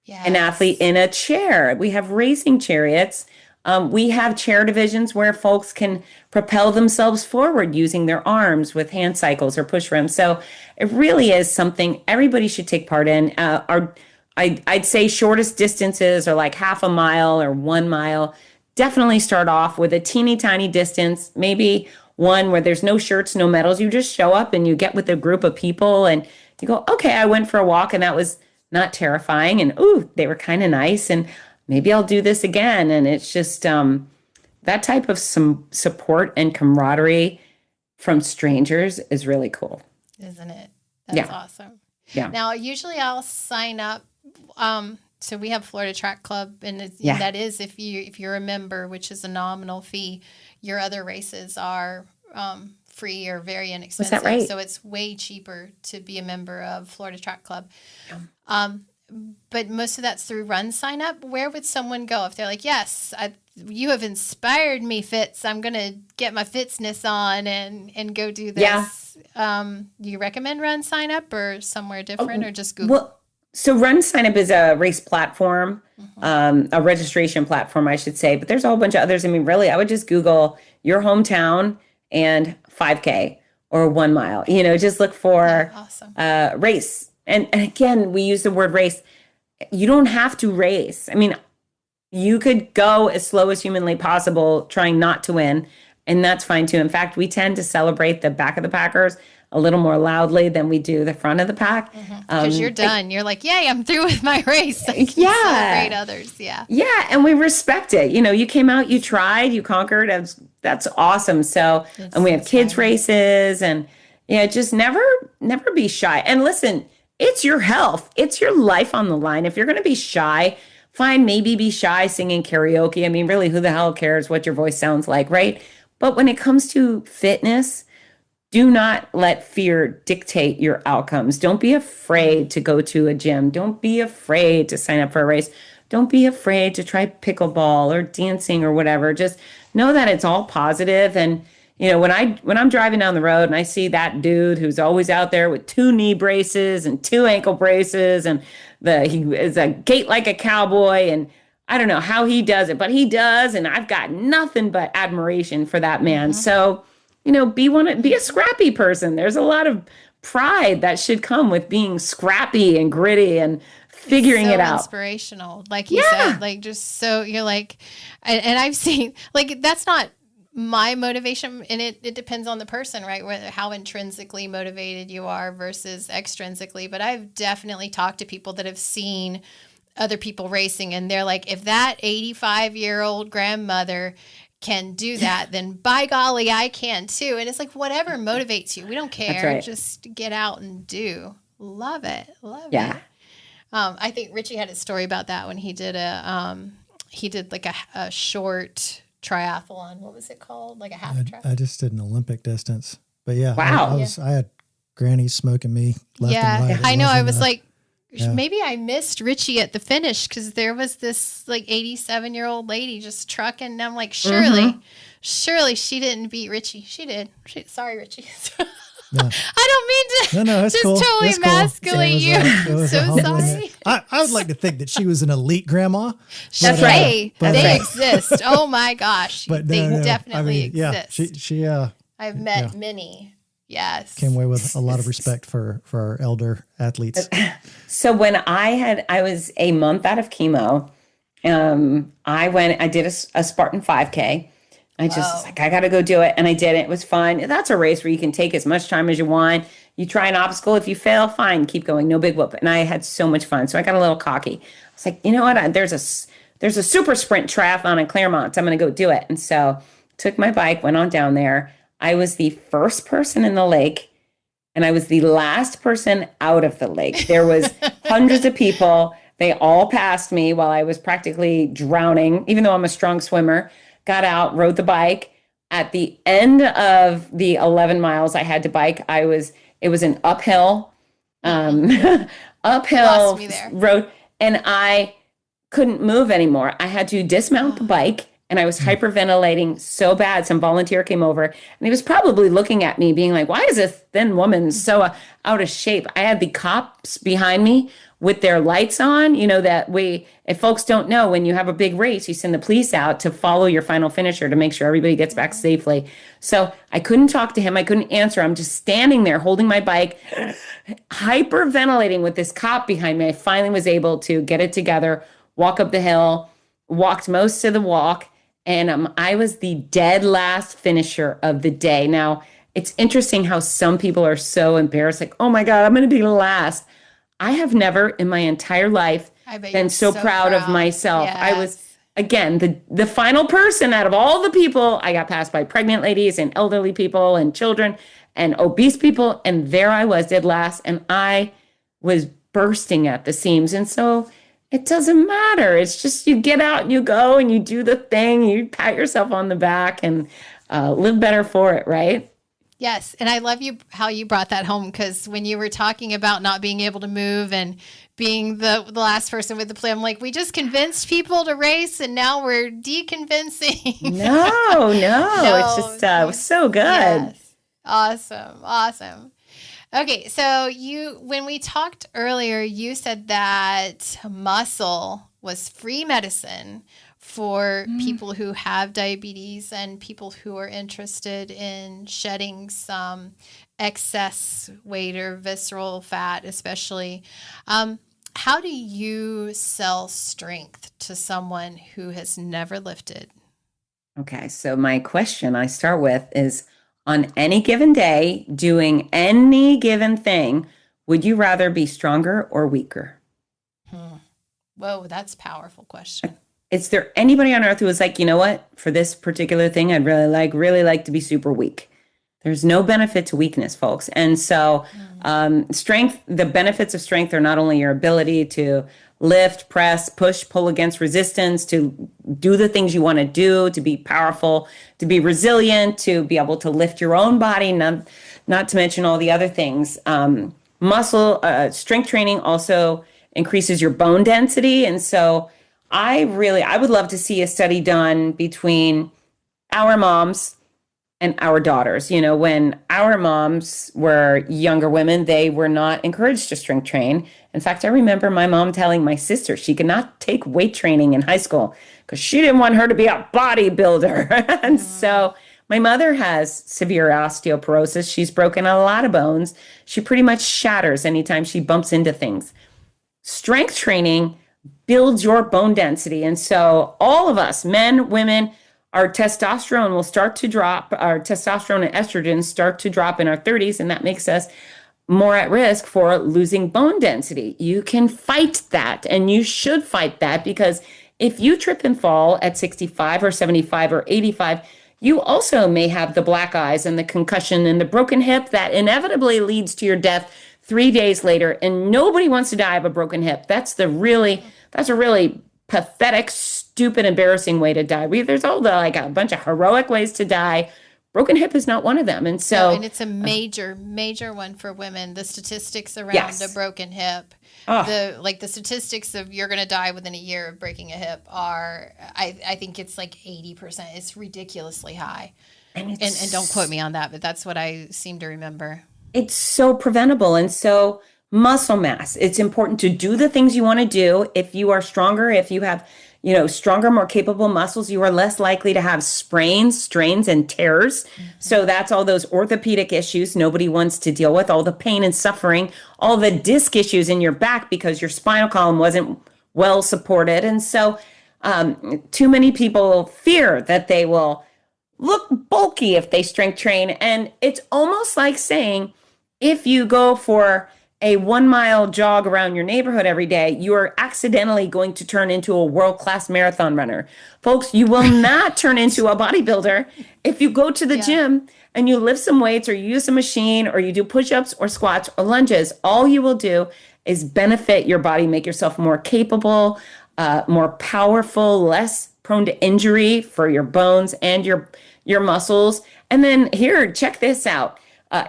an athlete in a chair. We have racing chariots. We have chair divisions where folks can propel themselves forward using their arms with hand cycles or push rims. So it really is something everybody should take part in. I'd say shortest distances are like half a mile or 1 mile. Definitely start off with a teeny tiny distance, maybe one where there's no shirts, no medals. You just show up and you get with a group of people and you go, okay, I went for a walk and that was not terrifying. And ooh, they were kind of nice. And maybe I'll do this again. And it's just that type of some support and camaraderie from strangers is really cool. Isn't it? That's awesome. Yeah. Now, usually I'll sign up. So we have Florida Track Club, and that is if you're a member, which is a nominal fee. Your other races are free or very inexpensive. Is that right? So it's way cheaper to be a member of Florida Track Club. But most of that's through Run Sign Up. Where would someone go if they're like, yes, you have inspired me, Fitz. I'm going to get my Fitzness on and go do this. Yeah. Do you recommend Run Sign Up or somewhere different or just Google? Well, so Run Sign Up is a race platform, a registration platform, I should say. But there's a whole bunch of others. I mean, really, I would just Google your hometown and 5K or 1 mile. Just look for race. And again, we use the word race. You don't have to race. I mean, you could go as slow as humanly possible, trying not to win, and that's fine too. In fact, we tend to celebrate the back of the packers a little more loudly than we do the front of the pack. Because you're done. You're like, yay, I'm through with my race. I can celebrate others. Yeah. Yeah, and we respect it. You came out, you tried, you conquered. That's awesome. So, and we have kids races, and just never be shy. And listen, it's your health. It's your life on the line. If you're going to be shy, fine, maybe be shy singing karaoke. I mean, really, who the hell cares what your voice sounds like, right? But when it comes to fitness, do not let fear dictate your outcomes. Don't be afraid to go to a gym. Don't be afraid to sign up for a race. Don't be afraid to try pickleball or dancing or whatever. Just know that it's all positive. And when I'm driving down the road and I see that dude who's always out there with 2 knee braces and 2 ankle braces and he is a gait like a cowboy, and I don't know how he does it, but he does, and I've got nothing but admiration for that man. So, be a scrappy person. There's a lot of pride that should come with being scrappy and gritty and figuring it out. Inspirational, like you said, like just so you're like, and I've seen like that's not my motivation, and it depends on the person, right? Whether how intrinsically motivated you are versus extrinsically. But I've definitely talked to people that have seen other people racing, and they're like, if that 85-year-old grandmother can do that, then by golly, I can too. And it's like, whatever motivates you, we don't care. That's right. Just get out and do. Love it. It. I think Richie had a story about that when he did like a short triathlon. What was it called? Like a half triathlon? I just did an Olympic distance. But yeah, wow. I had grannies smoking me left and right. I know. I was like, Yeah. maybe I missed Richie at the finish because there was this like 87-year-old lady just trucking. And I'm like, surely she didn't beat Richie. She did. Sorry, Richie. Yeah. I don't mean to it's just cool. totally It's cool. emasculate you. It was a So humbling- sorry. I would like to think that she was an elite grandma. That's right. They That's right. exist. Oh my gosh. But they no, definitely yeah, exist. she I've met many. Yes. came away with a lot of respect for our elder athletes. So when I was a month out of chemo, I did a Spartan 5K. I just was like, I got to go do it. And I did it. It was fun. That's a race where you can take as much time as you want. You try an obstacle. If you fail, fine, keep going. No big whoop. And I had so much fun. So I got a little cocky. I was like, you know what? There's a super sprint triathlon in Claremont. So I'm going to go do it. And so took my bike, went on down there. I was the first person in the lake. And I was the last person out of the lake. There was hundreds of people. They all passed me while I was practically drowning, even though I'm a strong swimmer. Got out, rode the bike. At the end of the 11 miles I had to bike, it was an uphill Lost me there. road, and I couldn't move anymore. I had to dismount the bike, and I was hyperventilating so bad. Some volunteer came over, and he was probably looking at me being like, why is this thin woman so out of shape? I had the cops behind me with their lights on, if folks don't know, when you have a big race, you send the police out to follow your final finisher to make sure everybody gets back safely. So I couldn't talk to him. I couldn't answer. I'm just standing there holding my bike, hyperventilating with this cop behind me. I finally was able to get it together, walk up the hill, walked most of the walk, and I was the dead last finisher of the day. Now, it's interesting how some people are so embarrassed, like, oh my God, I'm going to be last. I have never in my entire life been so proud of myself. Yes. I was, again, the final person out of all the people. I got passed by pregnant ladies and elderly people and children and obese people. And there I was, dead last. And I was bursting at the seams. And so it doesn't matter. It's just you get out and you go and you do the thing. You pat yourself on the back and live better for it, right? Yes. And I love how you brought that home, because when you were talking about not being able to move and being the last person with the plan, I'm like, we just convinced people to race and now we're deconvincing. No, it's just it was so good. Yes. Awesome. Okay. So when we talked earlier, you said that muscle was free medicine for people who have diabetes and people who are interested in shedding some excess weight or visceral fat, especially. How do you sell strength to someone who has never lifted? Okay, so my question I start with is, on any given day, doing any given thing, would you rather be stronger or weaker? Whoa, that's a powerful question. Is there anybody on earth who was like, you know what, for this particular thing, I'd really like to be super weak? There's no benefit to weakness, folks. And so strength, the benefits of strength are not only your ability to lift, press, push, pull against resistance, to do the things you want to do, to be powerful, to be resilient, to be able to lift your own body, not to mention all the other things. Strength training also increases your bone density. And so I would love to see a study done between our moms and our daughters. When our moms were younger women, they were not encouraged to strength train. In fact, I remember my mom telling my sister she could not take weight training in high school because she didn't want her to be a bodybuilder. And so my mother has severe osteoporosis. She's broken a lot of bones. She pretty much shatters anytime she bumps into things. Strength training builds your bone density. And so all of us, men, women, our testosterone will start to drop. Our testosterone and estrogen start to drop in our 30s, and that makes us more at risk for losing bone density. You can fight that, and you should fight that, because if you trip and fall at 65 or 75 or 85, you also may have the black eyes and the concussion and the broken hip that inevitably leads to your death 3 days later. And nobody wants to die of a broken hip. That's a really pathetic, stupid, embarrassing way to die. There's a bunch of heroic ways to die. broken hip is not one of them. And so, and it's a major, major one for women. The statistics around Yes. a broken hip, Oh. the statistics of you're going to die within a year of breaking a hip are, I think it's like 80%. It's ridiculously high. And don't quote me on that, but that's what I seem to remember. it's so preventable. And so muscle mass, it's important to do the things you want to do. If you are stronger, if you have, stronger, more capable muscles, you are less likely to have sprains, strains, and tears. So that's all those orthopedic issues nobody wants to deal with, all the pain and suffering, all the disc issues in your back because your spinal column wasn't well supported. And so too many people fear that they will look bulky if they strength train. And it's almost like saying, if you go for a 1 mile jog around your neighborhood every day, you are accidentally going to turn into a world-class marathon runner. Folks, you will not turn into a bodybuilder if you go to the gym and you lift some weights or you use a machine or you do push-ups or squats or lunges. All you will do is benefit your body, make yourself more capable, more powerful, less prone to injury for your bones and your muscles. And then here, check this out.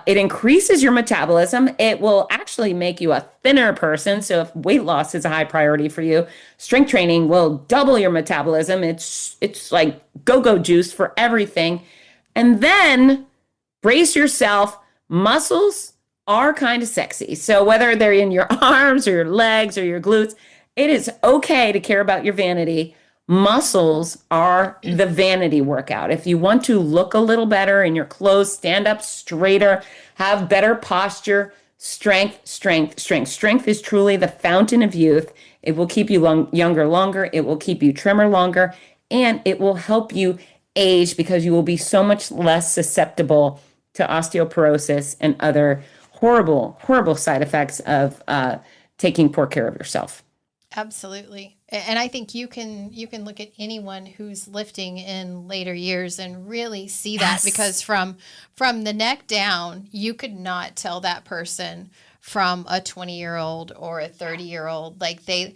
It increases your metabolism. It will actually make you a thinner person. So if weight loss is a high priority for you, strength training will double your metabolism. It's like go-go juice for everything. And then brace yourself. Muscles are kind of sexy. So whether they're in your arms or your legs or your glutes, it is okay to care about your vanity. Muscles are the vanity workout. If you want to look a little better in your clothes, stand up straighter, have better posture, strength. Strength is truly the fountain of youth. It will keep you younger longer. It will keep you trimmer longer. And it will help you age because you will be so much less susceptible to osteoporosis and other horrible, horrible side effects of taking poor care of yourself. Absolutely. And I think you can look at anyone who's lifting in later years and really see that, because from the neck down, you could not tell that person from a 20-year-old or a 30-year-old. Earlier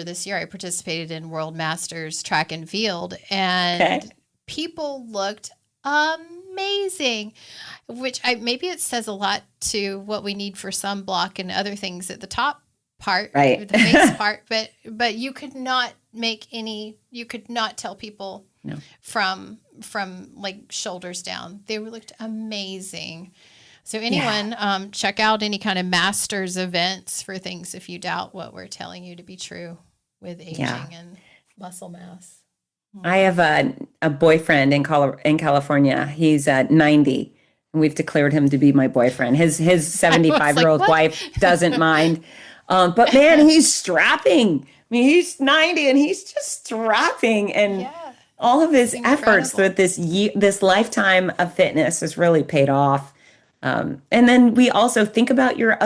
this year, I participated in World Masters track and field, and people looked amazing, which maybe it says a lot to what we need for sunblock and other things at the top part, the face part, but you could not tell people from like shoulders down. They looked amazing. So anyone, check out any kind of masters events for things if you doubt what we're telling you to be true with aging and muscle mass. I have a boyfriend in California. He's 90, and we've declared him to be my boyfriend. His 75-year-old wife doesn't mind. But man, he's strapping. I mean, he's 90 and he's just strapping, and all of his efforts with this lifetime of fitness has really paid off. And then we also think about your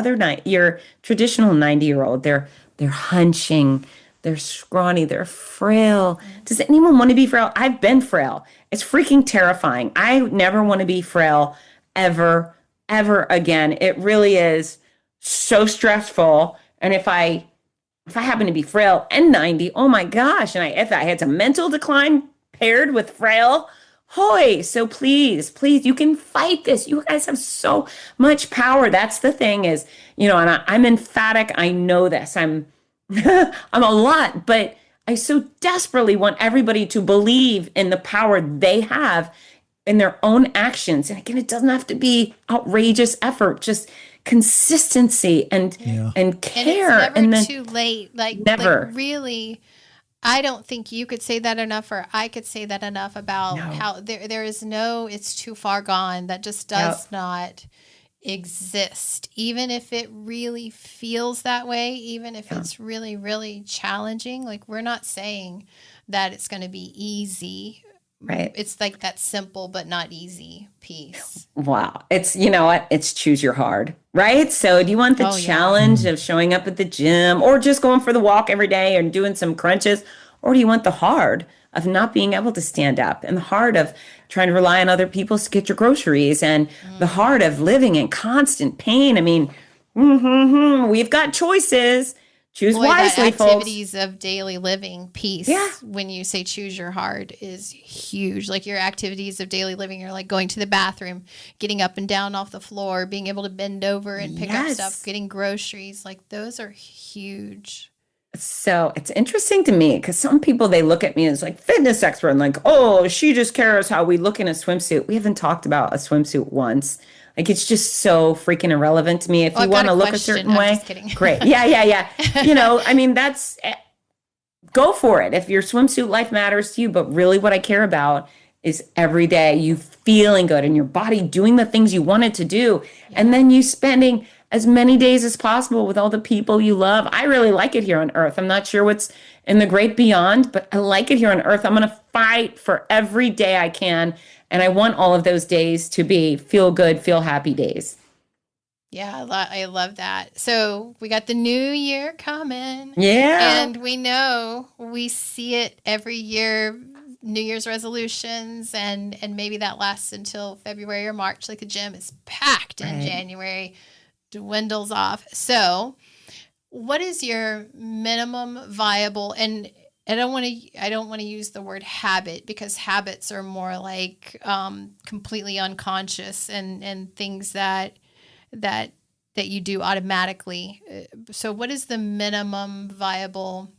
traditional 90-year-old. They're hunching, they're scrawny, they're frail. Does anyone want to be frail? I've been frail. It's freaking terrifying. I never want to be frail ever again. It really is so stressful. And if I happen to be frail and 90, oh my gosh, and if I had some mental decline paired with frail, hoy. So please, you can fight this. You guys have so much power. That's the thing is, and I'm emphatic. I know this. I'm a lot, but I so desperately want everybody to believe in the power they have in their own actions. And again, it doesn't have to be outrageous effort, just consistency and care. And it's never too late. Never. Like really, I don't think you could say that enough, or I could say that enough about how there is no, it's too far gone. That just does not exist. Even if it really feels that way, even if it's really, really challenging, like we're not saying that it's going to be easy. Right. It's like that simple but not easy piece. Wow. It's, it's choose your hard, right? So do you want the challenge of showing up at the gym or just going for the walk every day and doing some crunches? Or do you want the hard of not being able to stand up, and the hard of trying to rely on other people to get your groceries, and the hard of living in constant pain? I mean, we've got choices. Choose Boy, that wisely, folks. activities of daily living piece, Yeah. when you say choose your hard, is huge. Like your activities of daily living are like going to the bathroom, getting up and down off the floor, being able to bend over and pick up stuff, getting groceries. Like those are huge. So it's interesting to me because some people, they look at me as like fitness expert and like, oh, she just cares how we look in a swimsuit. We haven't talked about a swimsuit once. Like it's just so freaking irrelevant to me. If you want to look a certain way, just kidding. Great. Yeah. I mean, go for it. If your swimsuit life matters to you, but really what I care about is every day you feeling good and your body doing the things you wanted to do. Yeah. And then you spending as many days as possible with all the people you love. I really like it here on Earth. I'm not sure what's in the great beyond, but I like it here on Earth. I'm going to fight for every day I can. And I want all of those days to be feel good, feel happy days. Yeah, I love that. So we got the new year coming. Yeah. And we know we see it every year, New Year's resolutions, and maybe that lasts until February or March. Like the gym is packed in January, dwindles off. So what is your minimum viable, and I don't want to use the word habit, because habits are more like completely unconscious and things that you do automatically. So what is the minimum viable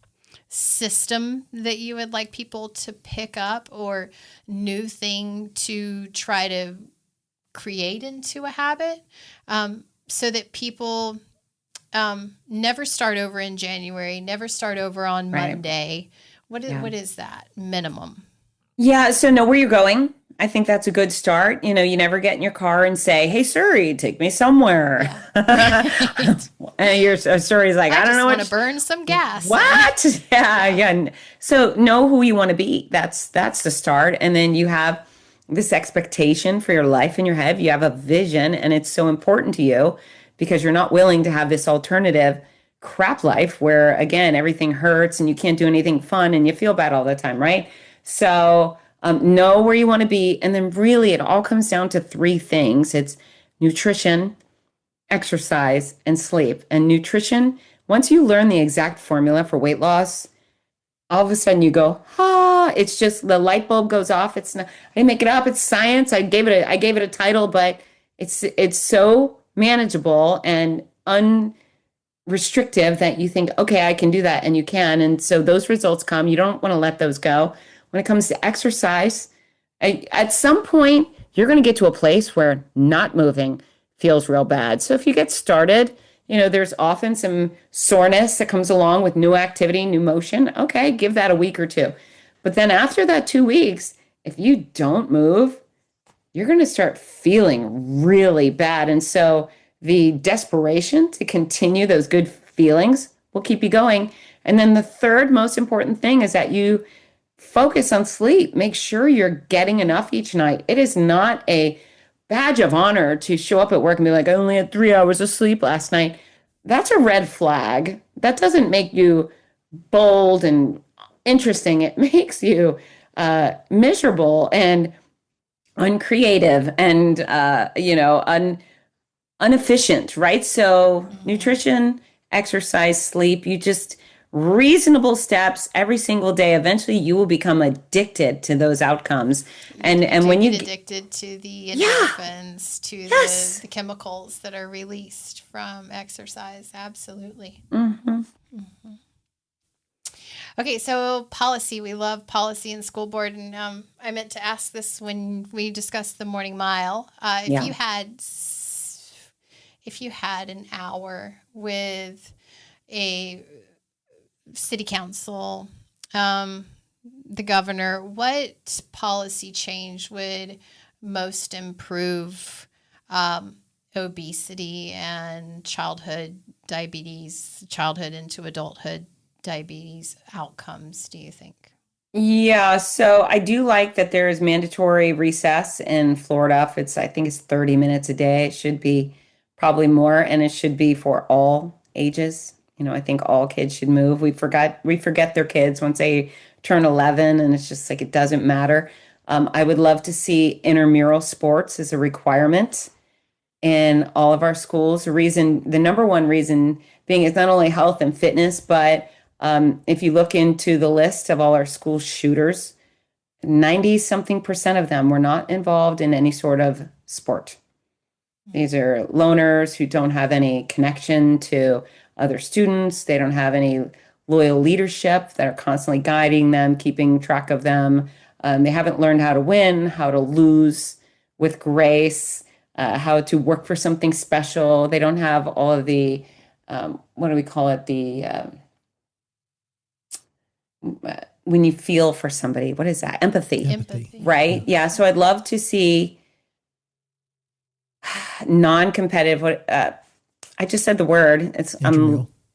system that you would like people to pick up, or new thing to try to create into a habit, so that people never start over in January, never start over on Monday? What is that minimum? Yeah, so know where you're going. I think that's a good start. You know, you never get in your car and say, "Hey Siri, take me somewhere." Yeah. And your Siri's like, "I don't know, want to burn some gas." What? Yeah. So know who you want to be. That's the start. And then you have this expectation for your life in your head. You have a vision, and it's so important to you because you're not willing to have this alternative crap life where, again, everything hurts and you can't do anything fun and you feel bad all the time, right? So know where you want to be. And then really it all comes down to three things. It's nutrition, exercise, and sleep. And nutrition, once you learn the exact formula for weight loss, all of a sudden you go, it's just the light bulb goes off. It's not, I didn't make it up. It's science. I gave it a title, but it's so manageable and unrestrictive that you think, okay, I can do that, and you can. And so those results come. You don't want to let those go. When it comes to exercise, at some point, you're going to get to a place where not moving feels real bad. So if you get started, there's often some soreness that comes along with new activity, new motion. Okay, give that a week or two. But then after that 2 weeks, if you don't move, you're going to start feeling really bad. And so the desperation to continue those good feelings will keep you going. And then the third most important thing is that you focus on sleep. Make sure you're getting enough each night. It is not a badge of honor to show up at work and be like, I only had 3 hours of sleep last night. That's a red flag. That doesn't make you bold and interesting. It makes you miserable and uncreative and, inefficient, right? So nutrition, exercise, sleep, you just reasonable steps every single day. Eventually you will become addicted to those outcomes. And when you get addicted to the endorphins, to the chemicals that are released from exercise. Absolutely. Okay, so policy. We love policy in school board. And I meant to ask this when we discussed the morning mile. If you had an hour with a city council, the governor, what policy change would most improve obesity and childhood into adulthood diabetes outcomes, do you think? Yeah, so I do like that there is mandatory recess in Florida. I think it's 30 minutes a day. It should be probably more, and it should be for all ages. I think all kids should move. We forget their kids once they turn 11, and it's just like it doesn't matter. I would love to see intramural sports as a requirement in all of our schools. The number one reason being it's not only health and fitness, but if you look into the list of all our school shooters, 90 something percent of them were not involved in any sort of sport. These are loners who don't have any connection to other students. They don't have any loyal leadership that are constantly guiding them, keeping track of them. They haven't learned how to win, how to lose with grace, how to work for something special. They don't have all of the, what do we call it? When you feel for somebody, what is that? Empathy. Right? Yeah. So I'd love to see non-competitive, I just said the word. It's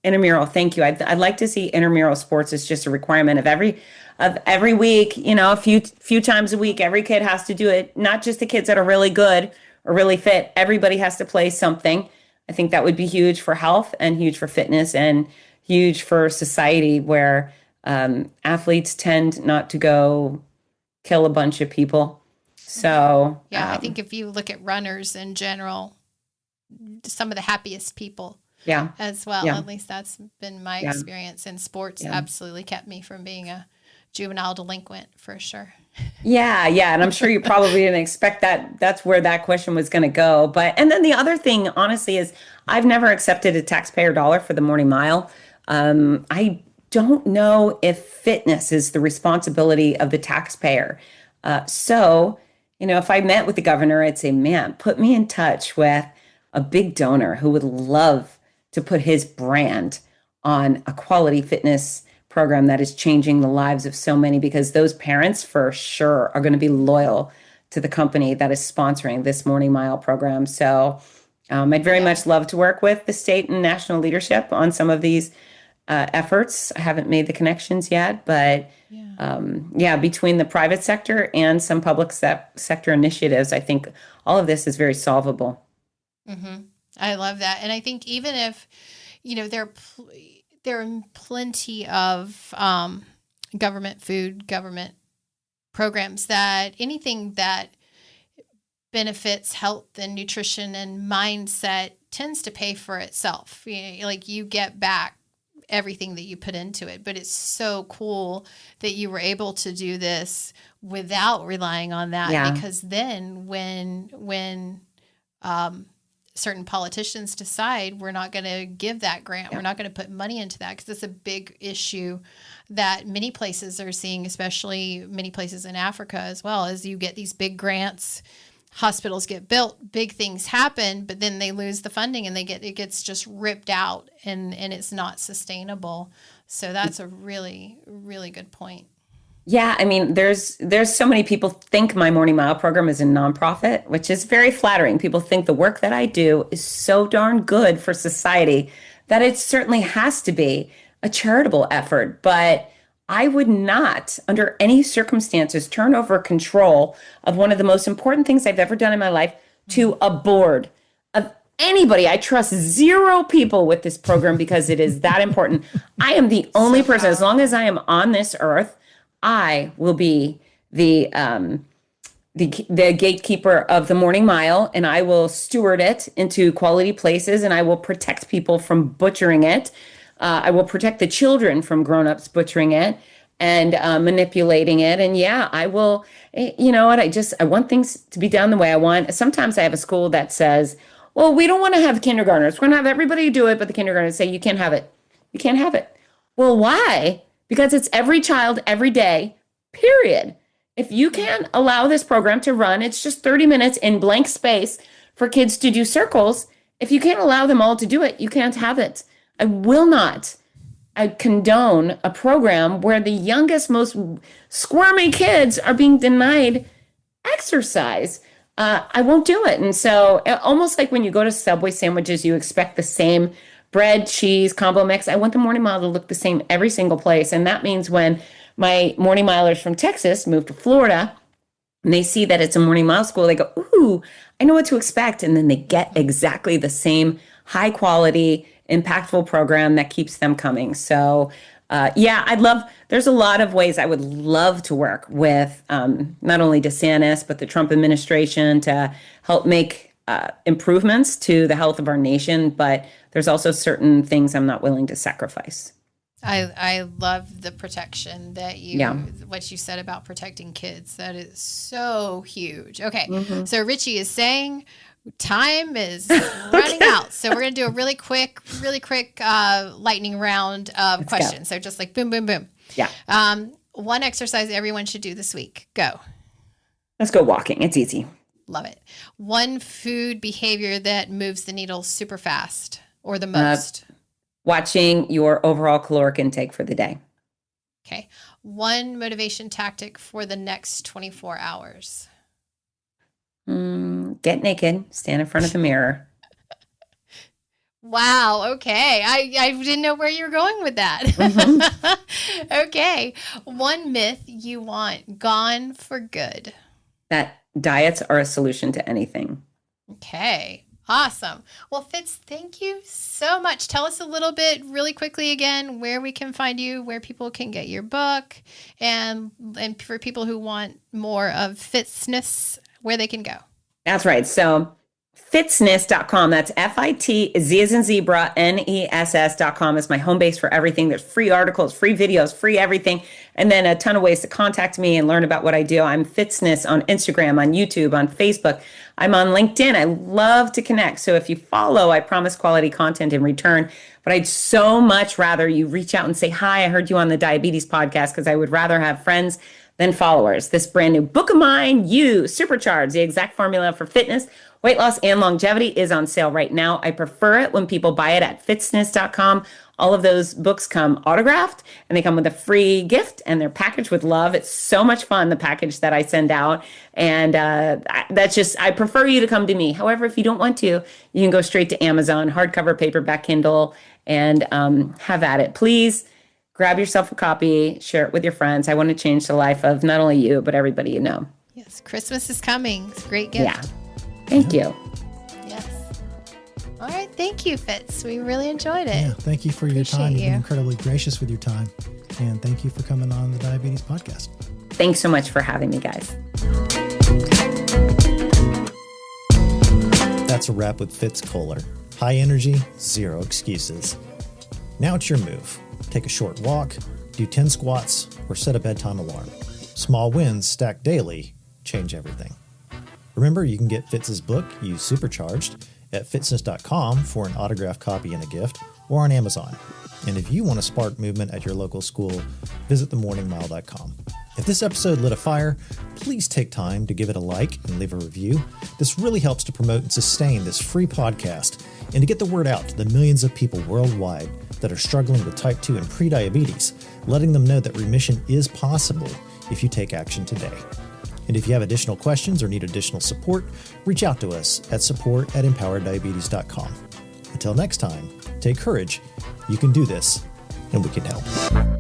intramural. Thank you. I'd like to see intramural sports as just a requirement of every week, a few times a week. Every kid has to do it, not just the kids that are really good or really fit. Everybody has to play something. I think that would be huge for health and huge for fitness and huge for society, where athletes tend not to go kill a bunch of people. So yeah, I think if you look at runners in general, some of the happiest people as well. Yeah. At least that's been my experience in sports. Absolutely kept me from being a juvenile delinquent for sure. Yeah. And I'm sure you probably didn't expect that. That's where that question was going to go. And then the other thing, honestly, is I've never accepted a taxpayer dollar for the morning mile. I don't know if fitness is the responsibility of the taxpayer. So, if I met with the governor, I'd say, man, put me in touch with a big donor who would love to put his brand on a quality fitness program that is changing the lives of so many, because those parents for sure are going to be loyal to the company that is sponsoring this morning mile program. So I'd very much love to work with the state and national leadership on some of these efforts. I haven't made the connections yet, but between the private sector and some public sector initiatives, I think all of this is very solvable. Mm-hmm. I love that. And I think even if, there are plenty of government programs, that anything that benefits health and nutrition and mindset tends to pay for itself. Like you get back everything that you put into it. But it's so cool that you were able to do this without relying on that, because then when certain politicians decide we're not going to give that grant, we're not going to put money into that, because it's a big issue that many places are seeing, especially many places in Africa as well, as you get these big grants, hospitals get built, big things happen, but then they lose the funding and it gets just ripped out, and it's not sustainable. So that's a really, really good point. Yeah, I mean, there's so many people think my Morning Mile program is a nonprofit, which is very flattering. People think the work that I do is so darn good for society that it certainly has to be a charitable effort. But I would not, under any circumstances, turn over control of one of the most important things I've ever done in my life to a board of anybody. I trust zero people with this program because it is that important. I am the only person, as long as I am on this earth, I will be the gatekeeper of the Morning Mile, and I will steward it into quality places, and I will protect people from butchering it. I will protect the children from grown-ups butchering it and manipulating it. And I will, you know what, I want things to be done the way I want. Sometimes I have a school that says, well, we don't want to have kindergartners. We're going to have everybody do it, but the kindergartners say, you can't have it. You can't have it. Well, why? Because it's every child, every day, period. If you can't allow this program to run, it's just 30 minutes in blank space for kids to do circles. If you can't allow them all to do it, you can't have it. I will not condone a program where the youngest, most squirmy kids are being denied exercise. I won't do it. And so almost like when you go to Subway sandwiches, you expect the same bread, cheese, combo mix. I want the Morning Mile to look the same every single place. And that means when my Morning Milers from Texas move to Florida and they see that it's a Morning Mile school, they go, ooh, I know what to expect. And then they get exactly the same high quality, impactful program that keeps them coming. So there's a lot of ways I would love to work with not only DeSantis, but the Trump administration to help make improvements to the health of our nation, but there's also certain things I'm not willing to sacrifice. I love the protection that what you said about protecting kids. That is so huge. Okay. So Richie is saying time is running out. So we're going to do a really quick lightning round of questions. So just like boom, boom, boom. Yeah. One exercise everyone should do this week. Go. Let's go walking. It's easy. Love it. One food behavior that moves the needle super fast or the most. Watching your overall caloric intake for the day. Okay. One motivation tactic for the next 24 hours. Get naked. Stand in front of the mirror. Wow. Okay. I didn't know where you were going with that. Okay. One myth you want gone for good. That diets are a solution to anything. Okay. Awesome. Well, Fitz, thank you so much. Tell us a little bit really quickly again where we can find you, where people can get your book, and for people who want more of Fitzness, where they can go. That's right. So Fitzness.com. That's FITZ as in zebra, NESS.com is my home base for everything. There's free articles, free videos, free everything, and then a ton of ways to contact me and learn about what I do. I'm Fitzness on Instagram, on YouTube, on Facebook. I'm on LinkedIn. I love to connect. So if you follow, I promise quality content in return. But I'd so much rather you reach out and say, hi, I heard you on the Diabetes Podcast, because I would rather have friends than followers. This brand new book of mine, You-Supercharged, the exact formula for fitness, weight loss, and longevity, is on sale right now. I prefer it when people buy it at Fitzness.com. All of those books come autographed, and they come with a free gift, and they're packaged with love. It's so much fun, the package that I send out. And I prefer you to come to me. However, if you don't want to, you can go straight to Amazon, hardcover, paperback, Kindle, and have at it. Please grab yourself a copy, share it with your friends. I want to change the life of not only you, but everybody you know. Yes, Christmas is coming. It's a great gift. Yeah. Thank you. Yes. All right. Thank you, Fitz. We really enjoyed it. Yeah. Thank you for your time. You've been incredibly gracious with your time. And thank you for coming on the Diabetes Podcast. Thanks so much for having me, guys. That's a wrap with Fitz Koehler. High energy, zero excuses. Now it's your move. Take a short walk, do 10 squats, or set a bedtime alarm. Small wins stacked daily change everything. Remember, you can get Fitz's book, You-Supercharged, at Fitzness.com for an autographed copy and a gift, or on Amazon. And if you want to spark movement at your local school, visit themorningmile.com. If this episode lit a fire, please take time to give it a like and leave a review. This really helps to promote and sustain this free podcast and to get the word out to the millions of people worldwide that are struggling with type 2 and prediabetes, letting them know that remission is possible if you take action today. And if you have additional questions or need additional support, reach out to us at support@empowereddiabetes.com. Until next time, take courage. You can do this, and we can help.